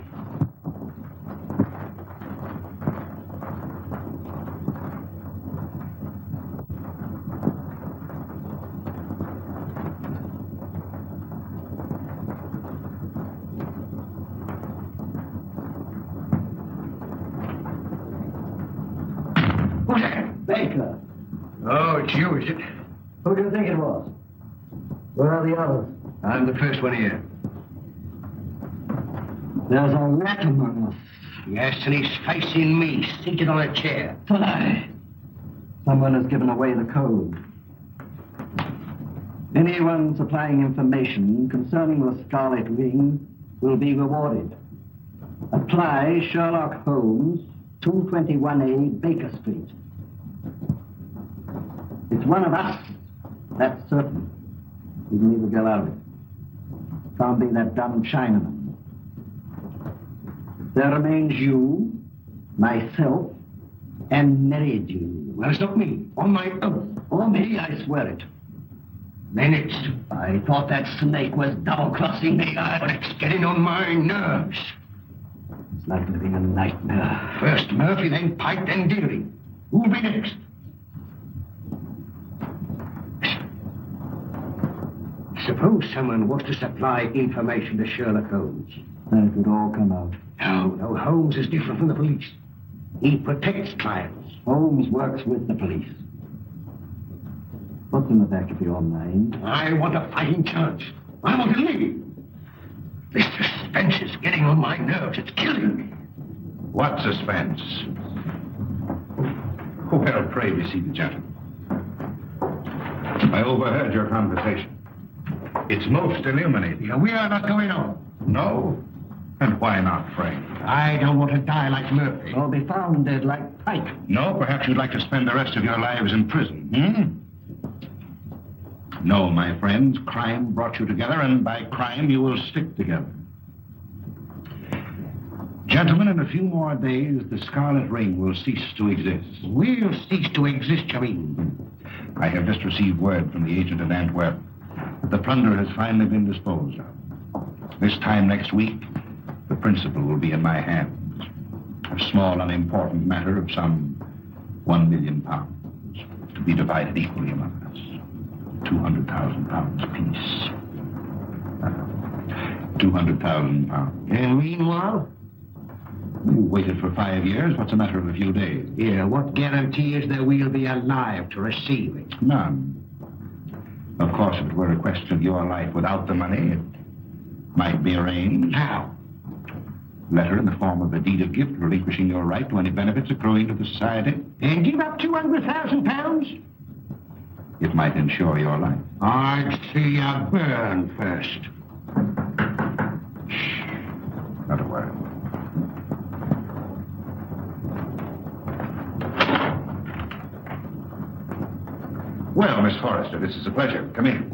Speaker 3: Baker.
Speaker 8: Oh, it's you, is it?
Speaker 3: Who do you think it was? Where are the others?
Speaker 8: I'm the first one here.
Speaker 3: There's a rat among us.
Speaker 5: Yes, and he's facing me, seated on a chair.
Speaker 3: Aye. Someone has given away the code. Anyone supplying information concerning the Scarlet Ring will be rewarded. Apply Sherlock Holmes, 221A Baker Street. It's one of us, that's certain. We can leave the girl out of it. Can't be that dumb Chinaman. There remains you, myself, and Meridew.
Speaker 5: Well, it's not me. On my oath.
Speaker 3: Or me, I swear it.
Speaker 5: Then it's...
Speaker 3: I thought that snake was double-crossing me.
Speaker 5: But it's getting on my nerves.
Speaker 3: It's like living a nightmare.
Speaker 5: First Murphy, then Pyke, then Deary. Who'll be next? Suppose someone was to supply information to Sherlock Holmes.
Speaker 3: Then it would all come out.
Speaker 5: No, Holmes is different from the police. He protects clients.
Speaker 3: Holmes works with the police. What's in the back of your mind?
Speaker 5: I want a fighting chance. I want to leave. This suspense is getting on my nerves. It's killing me.
Speaker 4: What suspense? Well, pray be seated, gentlemen. I overheard your conversation. It's most illuminating.
Speaker 5: Yeah, we are not going on.
Speaker 4: No? And why not, Frank?
Speaker 5: I don't want to die like Murphy.
Speaker 3: Or be found dead like Pyke.
Speaker 4: No, perhaps you'd like to spend the rest of your lives in prison, No, my friends, crime brought you together, and by crime you will stick together. Gentlemen, in a few more days, the Scarlet Ring will cease to exist.
Speaker 5: We'll cease to exist, you mean?
Speaker 4: I have just received word from the agent at Antwerp that the plunder has finally been disposed of. This time next week, the principal will be in my hands. A small, unimportant matter of some £1 million, to be divided equally among us. £200,000 apiece. £200,000.
Speaker 5: And meanwhile?
Speaker 4: You waited for 5 years. What's a matter of a few days?
Speaker 5: Yeah, what guarantee is there we'll be alive to receive it?
Speaker 4: None. Of course, if it were a question of your life without the money, it might be arranged.
Speaker 5: How?
Speaker 4: Letter in the form of a deed of gift relinquishing your right to any benefits accruing to the society.
Speaker 5: And give up £200,000?
Speaker 4: It might ensure your life.
Speaker 5: I'd see you burn first.
Speaker 4: Shh. Not a word. Well, Miss Forrester, this is a pleasure. Come in.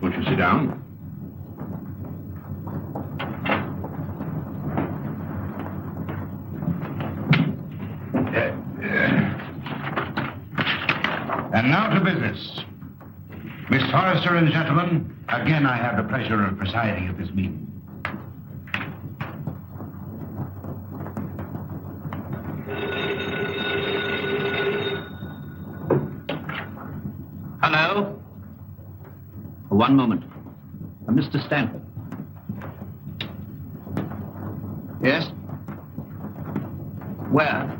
Speaker 4: Won't you sit down? And now to business. Miss Forrester and gentlemen, again I have the pleasure of presiding at this meeting.
Speaker 5: Hello? One moment. Mr. Stanford. Yes? Where?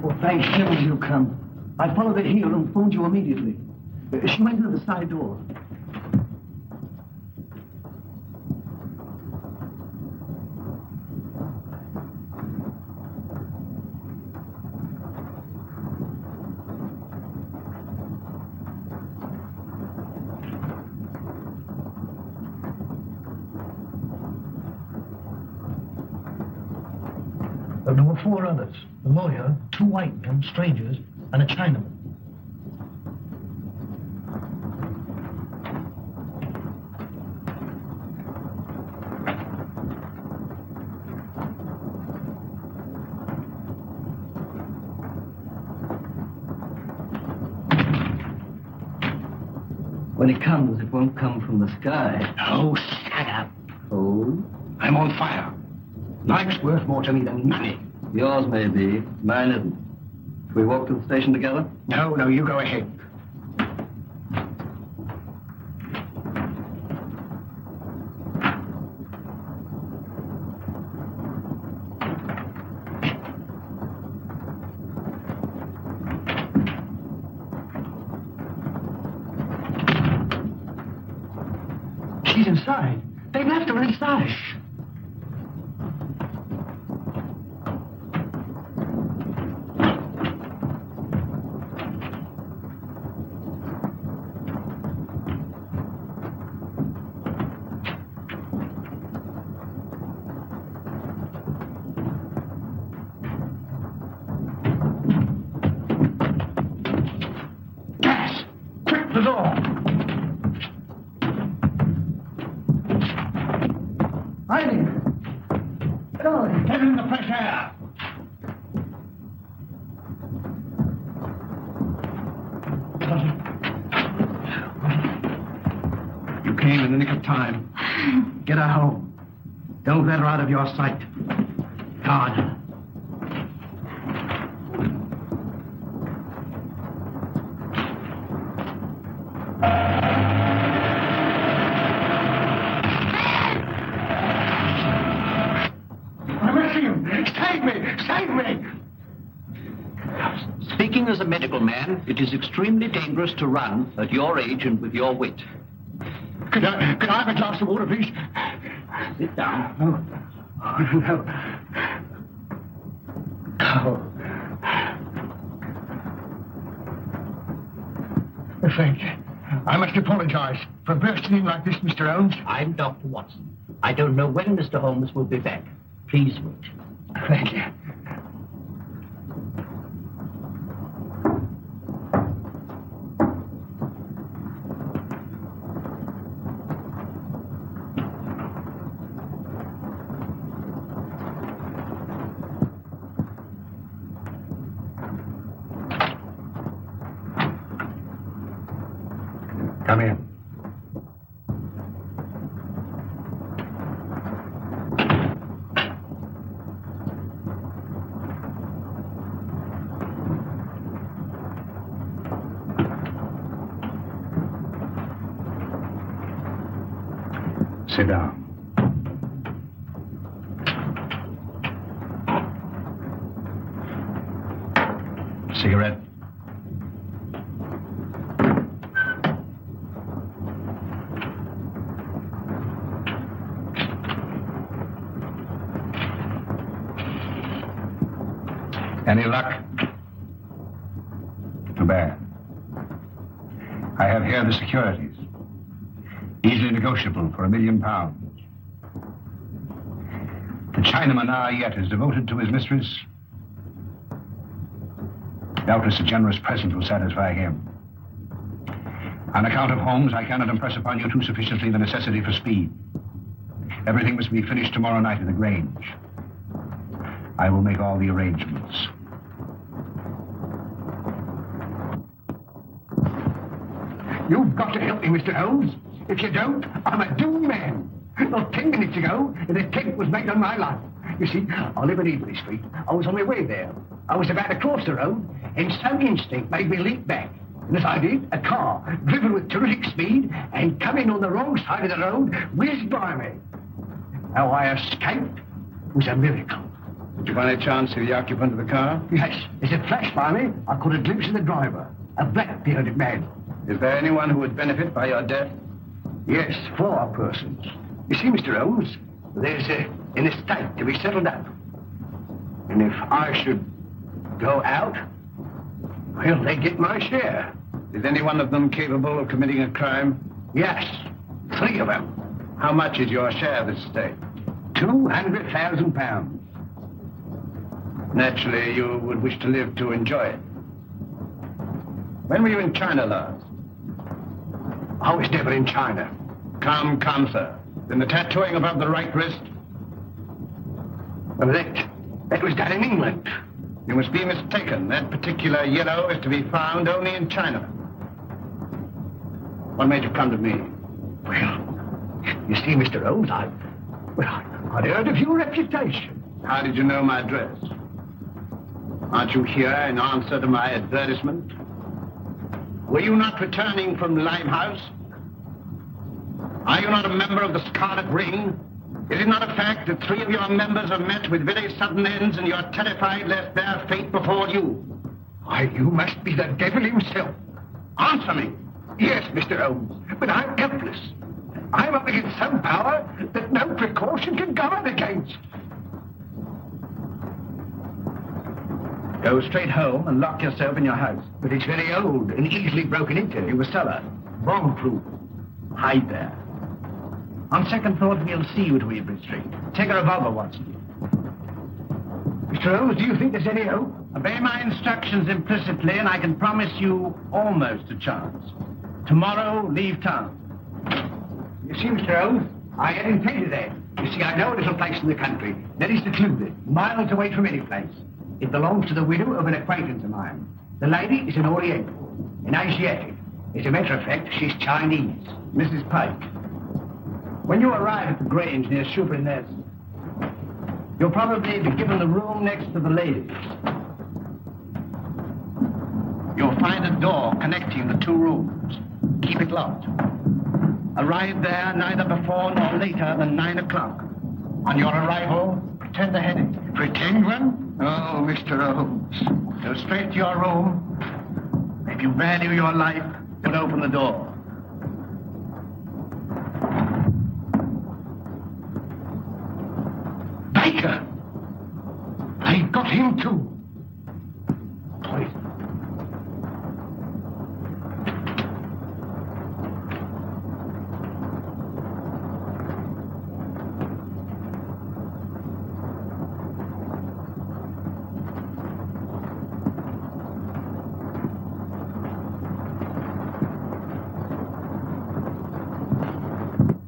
Speaker 3: Oh, thank heaven you come. I followed her here and phoned you immediately. She went through the side door.
Speaker 10: There were 4 others. The lawyer, 2 white men, strangers, and a Chinaman.
Speaker 3: When it comes, it won't come from the sky.
Speaker 4: Oh, shut up.
Speaker 3: Oh?
Speaker 4: I'm on fire. Life's worth more to me than money.
Speaker 3: Yours may be, mine isn't. Shall we walk to the station together?
Speaker 4: No, you go ahead.
Speaker 3: She's inside. They've left her inside. Shh.
Speaker 5: Get her home. Don't let her out of your sight. Guard her.
Speaker 4: I'm missing him. Save me! Save me!
Speaker 5: Speaking as a medical man, it is extremely dangerous to run at your age and with your wit.
Speaker 4: Could I have a glass of water, please?
Speaker 5: Sit down.
Speaker 4: Oh, no. Oh. Thank you. I must apologize for bursting in like this, Mr. Holmes.
Speaker 5: I'm Dr. Watson. I don't know when Mr. Holmes will be back. Please wait.
Speaker 4: Thank you. Come in. Sit down. Cigarette? Any luck? Too bad. I have here the securities. Easily negotiable for £1 million. The Chinaman yet is devoted to his mistress. Doubtless a generous present will satisfy him. On account of Holmes, I cannot impress upon you too sufficiently the necessity for speed. Everything must be finished tomorrow night at the Grange. I will make all the arrangements.
Speaker 5: You've got to help me, Mr. Holmes. If you don't, I'm a doomed man. Not 10 minutes ago, an attempt was made on my life. You see, I live in Evelyn Street. I was on my way there. I was about to cross the road, and some instinct made me leap back. And as I did, a car, driven with terrific speed and coming on the wrong side of the road, whizzed by me. How I escaped was a miracle.
Speaker 8: Did you by any chance see the occupant of the car?
Speaker 5: Yes, as it flashed by me, I caught a glimpse of the driver, a black-bearded man.
Speaker 8: Is there anyone who would benefit by your death?
Speaker 5: Yes, 4 persons. You see, Mr. Holmes, there's an estate to be settled up. And if I should go out, well, they get my share.
Speaker 8: Is any one of them capable of committing a crime?
Speaker 5: Yes, 3 of them.
Speaker 8: How much is your share of this estate?
Speaker 5: £200,000.
Speaker 8: Naturally, you would wish to live to enjoy it. When were you in China last?
Speaker 5: I was never in China.
Speaker 8: Come, sir. Then the tattooing above the right wrist?
Speaker 5: Well, that was done in England.
Speaker 8: You must be mistaken. That particular yellow is to be found only in China. What made you come to me?
Speaker 5: Well, you see, Mr. Holmes, I'd heard of your reputation.
Speaker 8: How did you know my address? Aren't you here in answer to my advertisement? Were you not returning from Limehouse? Are you not a member of the Scarlet Ring? Is it not a fact that 3 of your members have met with very sudden ends and you're terrified lest their fate befall you?
Speaker 5: Why, you must be the devil himself.
Speaker 8: Answer me.
Speaker 5: Yes, Mr. Holmes, but I'm helpless. I'm up against some power that no precaution can guard against.
Speaker 8: Go straight home and lock yourself in your house.
Speaker 5: But it's very old and easily broken into.
Speaker 8: You were cellar.
Speaker 5: Bomb-proof.
Speaker 8: Hide there. On second thought, we'll see you to Evelyn Street. Take a revolver, Watson.
Speaker 5: Mr. Holmes, do you think there's any hope?
Speaker 8: Obey my instructions implicitly, and I can promise you almost a chance. Tomorrow, leave town.
Speaker 5: You see, Mr. Holmes, I had intended that. You see, I know a little place in the country that is secluded, miles away from any place. It belongs to the widow of an acquaintance of mine. The lady is an Oriental, an Asiatic. As a matter of fact, she's Chinese.
Speaker 8: Mrs. Pyke. When you arrive at the Grange near Shoeburn Nest, you'll probably be given the room next to the ladies. You'll find a door connecting the 2 rooms. Keep it locked. Arrive there neither before nor later than 9 o'clock. On your arrival, pretend a headache.
Speaker 5: Pretend one? Oh, Mr. Holmes.
Speaker 8: Go straight to your room. If you value your life, don't open the door.
Speaker 5: Pyke! I got him too. Poison.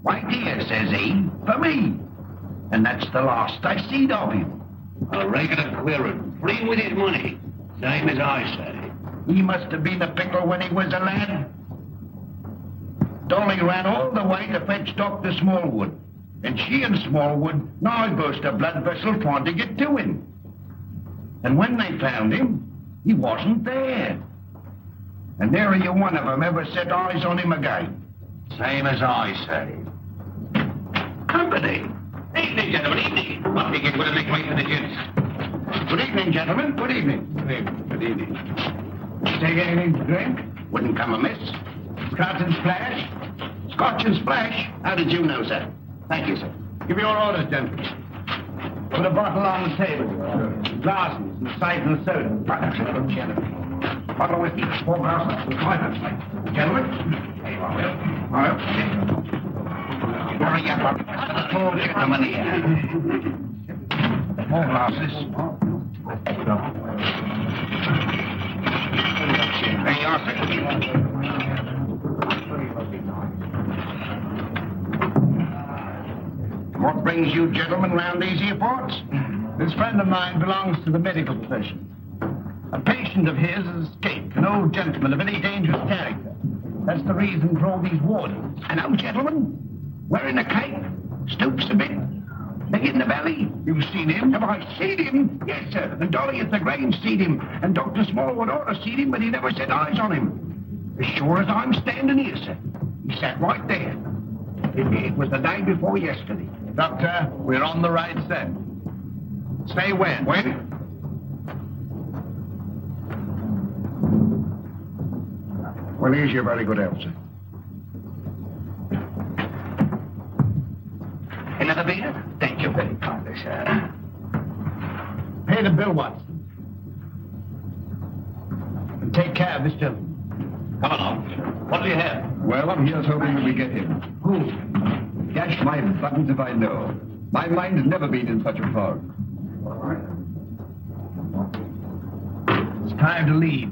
Speaker 5: Why, dear, says he, for me. And that's the last I seed of him. A regular queerin, free with his money, same as I say.
Speaker 8: He must have been a pickle when he was a lad. Dolly ran all the way to fetch Dr. Smallwood. And she and Smallwood now burst a blood vessel trying to get to him. And when they found him, he wasn't there. And nary a one of them ever set eyes on him again.
Speaker 5: Same as I say. Company. Evening, gentlemen, evening. What think it's going to make way for the gents?
Speaker 8: Good evening, gentlemen. Good evening.
Speaker 5: Good evening. Good evening.
Speaker 8: Take anything to drink?
Speaker 5: Wouldn't come amiss.
Speaker 8: Scotch and splash? Scotch and splash?
Speaker 5: How did you know, sir? Thank you, sir.
Speaker 8: Give your orders, gentlemen. Put a bottle on the table. Glasses and a siphon of soda. Bottle of whiskey. 4 glasses. 5 Gentlemen. There you are, Will. All right. Hurry up. Full gentlemen here. 4 glasses. There you are, sir.
Speaker 4: What brings you gentlemen round these here parts?
Speaker 5: This friend of mine belongs to the medical profession. A patient of his has escaped, an old gentleman of very dangerous character. That's the reason for all these wardens.
Speaker 4: An old gentleman? Wearing a cape? Stoops a bit? Big in the belly? You've seen him? Have I seen him? Yes, sir. And Dolly at the Grange seen him. And Dr. Smallwood ought to seen him, but he never set eyes on him. As sure as I'm standing here, sir. He sat right there. It was the day before yesterday.
Speaker 5: Doctor, we're on the right scent. Say when?
Speaker 4: When? Well, here's your very good help, sir. Another beer? Thank you very kindly, sir.
Speaker 5: Pay the bill, Watson. And take care of this gentleman.
Speaker 4: Come along. What do you have?
Speaker 8: Well, I'm here's hoping that we get him.
Speaker 5: Who?
Speaker 8: Dash my buttons if I know. My mind's never been in such a fog.
Speaker 5: It's time to leave.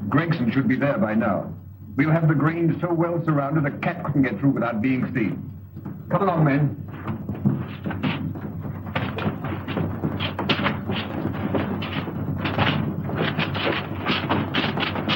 Speaker 8: Gregson should be there by now. We'll have the Grange so well surrounded a cat couldn't get through without being seen. Come along, men.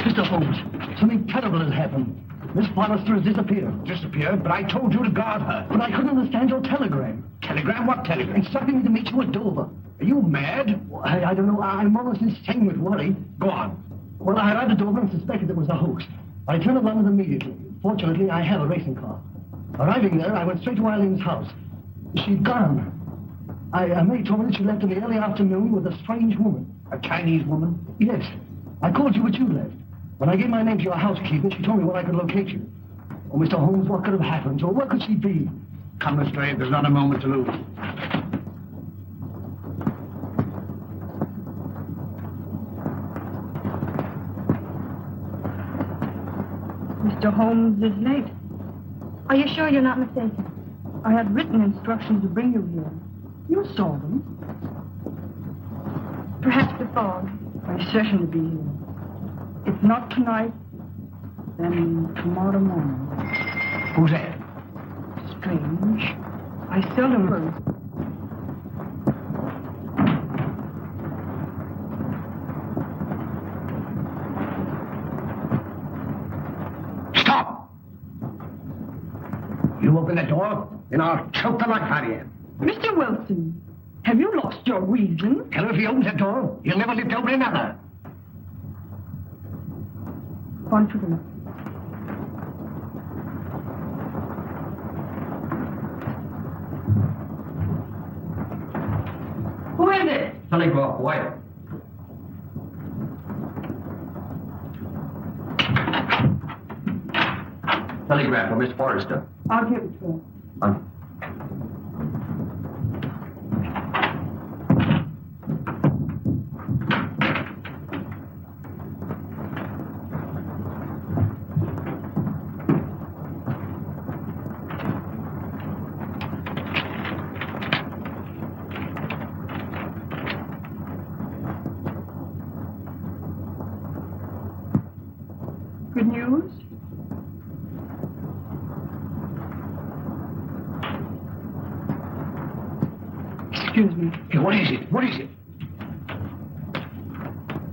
Speaker 10: Mr. Holmes, something terrible has happened. Miss Forrester has disappeared.
Speaker 4: Disappeared? But I told you to guard her.
Speaker 10: But I couldn't understand your telegram.
Speaker 4: Telegram? What telegram?
Speaker 10: Instructing me to meet you at Dover.
Speaker 4: Are you mad?
Speaker 10: I don't know. I'm almost insane with worry.
Speaker 4: Go on.
Speaker 10: Well, I arrived at Dover and suspected it was a hoax. I turned to London immediately. Fortunately, I have a racing car. Arriving there, I went straight to Eileen's house. She'd gone. A maid told me that she left in the early afternoon with a strange woman.
Speaker 4: A Chinese woman?
Speaker 10: Yes. I called you, but you left. When I gave my name to your housekeeper, she told me where I could locate you. Oh, Mr. Holmes, what could have happened to her? Where could she be?
Speaker 4: Come, Lestrade. There's not a moment to lose.
Speaker 9: Mr. Holmes is late.
Speaker 7: Are you sure you're not mistaken?
Speaker 9: I had written instructions to bring you here. You saw them.
Speaker 7: Perhaps the fog.
Speaker 9: I certainly be here. If not tonight, then tomorrow morning.
Speaker 4: Who's that?
Speaker 9: Strange. I seldom heard.
Speaker 4: Stop! You open the door, and I'll choke the life out of you.
Speaker 9: Mr. Wilson, have you lost your reason?
Speaker 4: Tell her if he opens the door, he'll never live to open another.
Speaker 9: On to the left. Who is it?
Speaker 8: Telegraph, White.
Speaker 6: Telegram for Miss Forrester.
Speaker 9: I'll give it to her. Good news? Excuse me.
Speaker 4: Hey, what is it? What is it?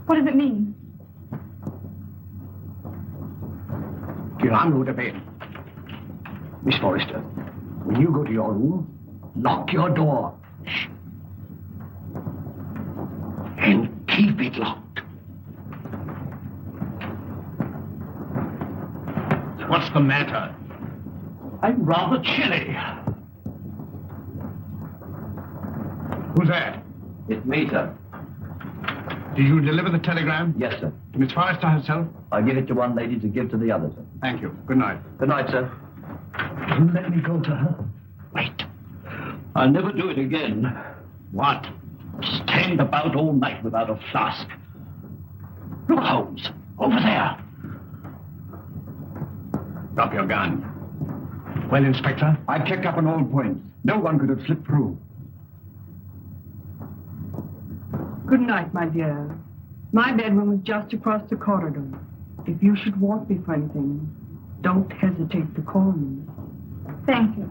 Speaker 7: What does it mean?
Speaker 4: Here, I'm going to bed. Miss Forrester, when you go to your room, lock your door. Shh. And keep it locked. What's the matter? I'm rather chilly. Who's that?
Speaker 6: It's me, sir.
Speaker 4: Did you deliver the telegram?
Speaker 6: Yes, sir.
Speaker 4: To Miss Forrester herself?
Speaker 6: I'll give it to one lady to give to the other, sir.
Speaker 4: Thank you. Good night.
Speaker 6: Good night, sir.
Speaker 10: Don't let me go to her.
Speaker 4: Wait.
Speaker 6: I'll never do it again.
Speaker 4: What? Stand about all night without a flask. Look, Holmes. Over there. Drop your gun. Well, Inspector?
Speaker 8: I checked up on all points. No one could have slipped through.
Speaker 9: Good night, my dear. My bedroom is just across the corridor. If you should want me for anything, don't hesitate to call me.
Speaker 7: Thank you.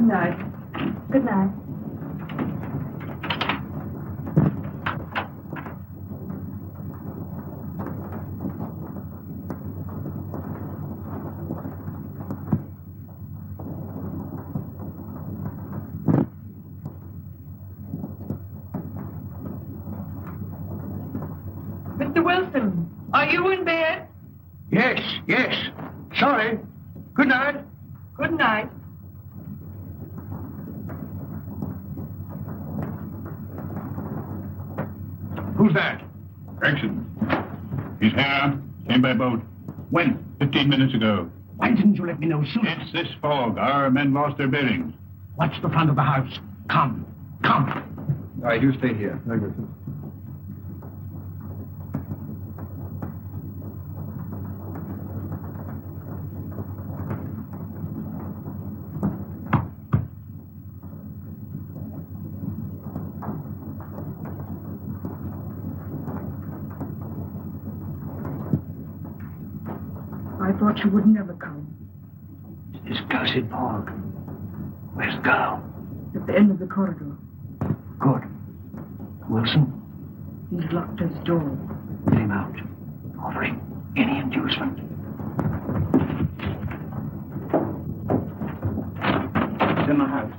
Speaker 7: night. Good night.
Speaker 9: Mr. Wilson, are you in bed?
Speaker 5: Yes, yes. Sorry. Good night.
Speaker 9: Good night.
Speaker 4: Who's that?
Speaker 11: Gregson. He's here. Came by boat.
Speaker 5: When?
Speaker 11: 15 minutes ago.
Speaker 5: Why didn't you let me know sooner?
Speaker 11: It's this fog. Our men lost their bearings.
Speaker 5: Watch the front of the house. Come. Come.
Speaker 8: All right, you stay here. Very good.
Speaker 9: I thought you would never come.
Speaker 5: This cursed fog. Where's the girl?
Speaker 9: At the end of the corridor.
Speaker 5: Good. Wilson,
Speaker 9: He's locked his door.
Speaker 5: get him out. Offering any inducement. It's in the house.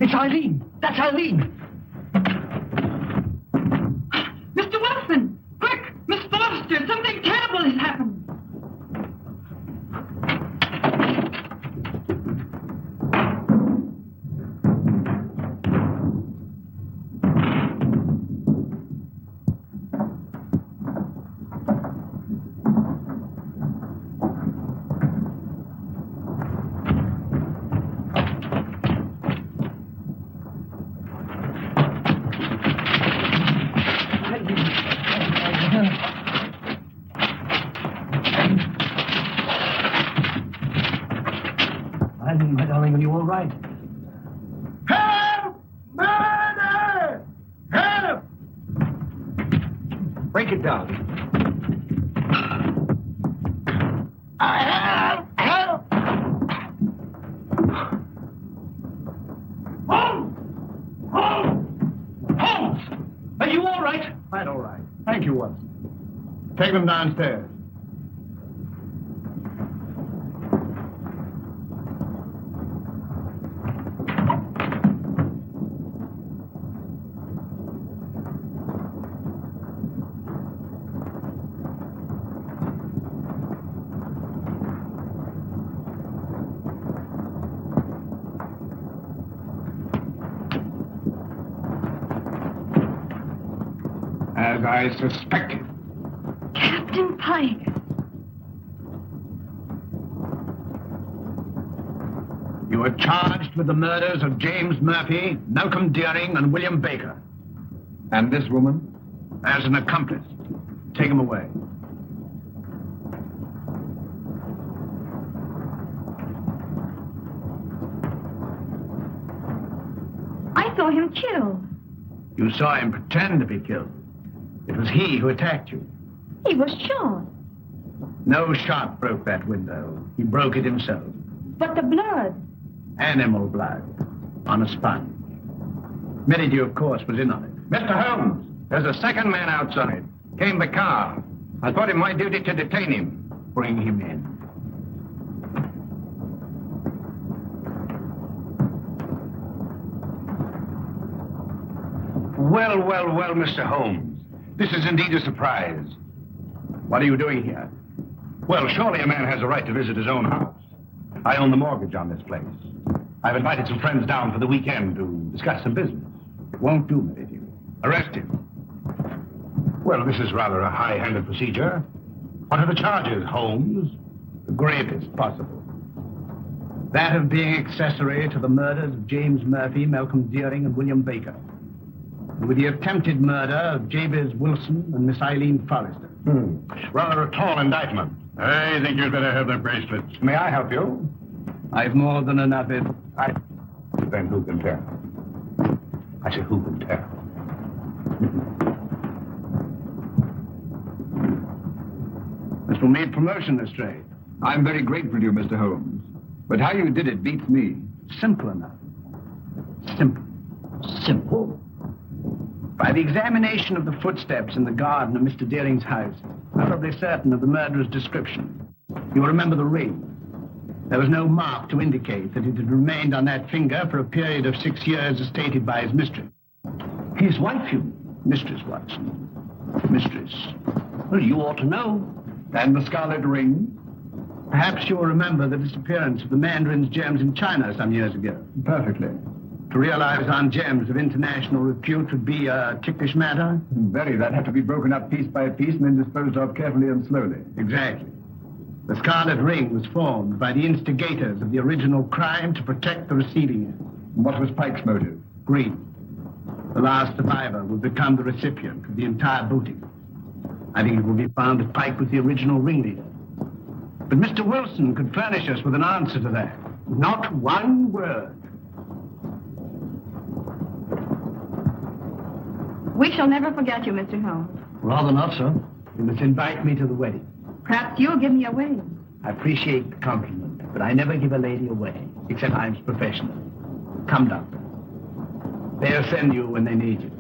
Speaker 10: It's Eileen. That's Eileen.
Speaker 1: Mr. Wilson! Quick! Miss Foster! Something terrible has happened!
Speaker 10: Eileen, my darling, are you all right?
Speaker 5: Help! Murder! Help!
Speaker 8: Break it down.
Speaker 5: Help! Help! Holmes! Holmes! Holmes! Are you all right?
Speaker 8: Quite all right. Thank you, Watson. Take them downstairs.
Speaker 4: As I suspected.
Speaker 7: Captain Pyke.
Speaker 5: You are charged with the murders of James Murphy, Malcolm Deering, and William Baker.
Speaker 8: And this woman?
Speaker 5: As an accomplice. Take him away.
Speaker 7: I saw him killed.
Speaker 5: You saw him pretend to be killed. It was he who attacked you.
Speaker 7: He was shot.
Speaker 5: No shot broke that window. He broke it himself.
Speaker 7: But the blood.
Speaker 5: Animal blood. On a sponge. Merridew, of course, was in on it.
Speaker 4: Mr. Holmes, there's a second man outside. Came the car. I thought it my duty to detain him.
Speaker 5: Bring him in.
Speaker 4: Well, well, well, Mr. Holmes. This is indeed a surprise.
Speaker 5: What are you doing here?
Speaker 4: Well, surely a man has a right to visit his own house. I own the mortgage on this place. I've invited some friends down for the weekend to discuss some business.
Speaker 5: It won't do, Merridew.
Speaker 4: Arrest him. Well, this is rather a high-handed procedure. What are the charges, Holmes?
Speaker 5: The gravest possible. That of being accessory to the murders of James Murphy, Malcolm Deering, and William Baker. And with the attempted murder of Jabez Wilson and Miss Eileen Forrester.
Speaker 4: Rather a tall indictment.
Speaker 11: I think you'd better have the bracelets.
Speaker 5: May I help you?
Speaker 3: I've more than enough in.
Speaker 11: Then who can tell? I say, who can tell?
Speaker 5: This will mean promotion, Lestrade.
Speaker 8: I'm very grateful to you, Mr. Holmes. But how you did it beats me.
Speaker 5: Simple enough. Simple. Simple? By the examination of the footsteps in the garden of Mr. Deering's house, I'm probably certain of the murderer's description. You remember the ring. There was no mark to indicate that it had remained on that finger for a period of 6 years as stated by his mistress. His wife, you? Mistress, Watson. Mistress. Well, you ought to know.
Speaker 8: And the scarlet ring?
Speaker 5: Perhaps you'll remember the disappearance of the mandarin's gems in China some years ago.
Speaker 8: Perfectly.
Speaker 5: To realize on gems of international repute would be a ticklish matter?
Speaker 8: Very. That'd have to be broken up piece by piece and then disposed of carefully and slowly.
Speaker 5: Exactly. The Scarlet Ring was formed by the instigators of the original crime to protect the receiving end.
Speaker 8: What was Pyke's motive?
Speaker 5: Greed. The last survivor would become the recipient of the entire booty. I think it will be found that Pyke was the original ringleader. But Mr. Wilson could furnish us with an answer to that. Not one word.
Speaker 7: We shall never forget you, Mr. Holmes.
Speaker 3: Rather not, sir.
Speaker 5: You must invite me to the wedding.
Speaker 7: Perhaps you'll give me a wedding.
Speaker 5: I appreciate the compliment, but I never give a lady away, except I'm professional. Come, Doctor. They'll send you when they need you.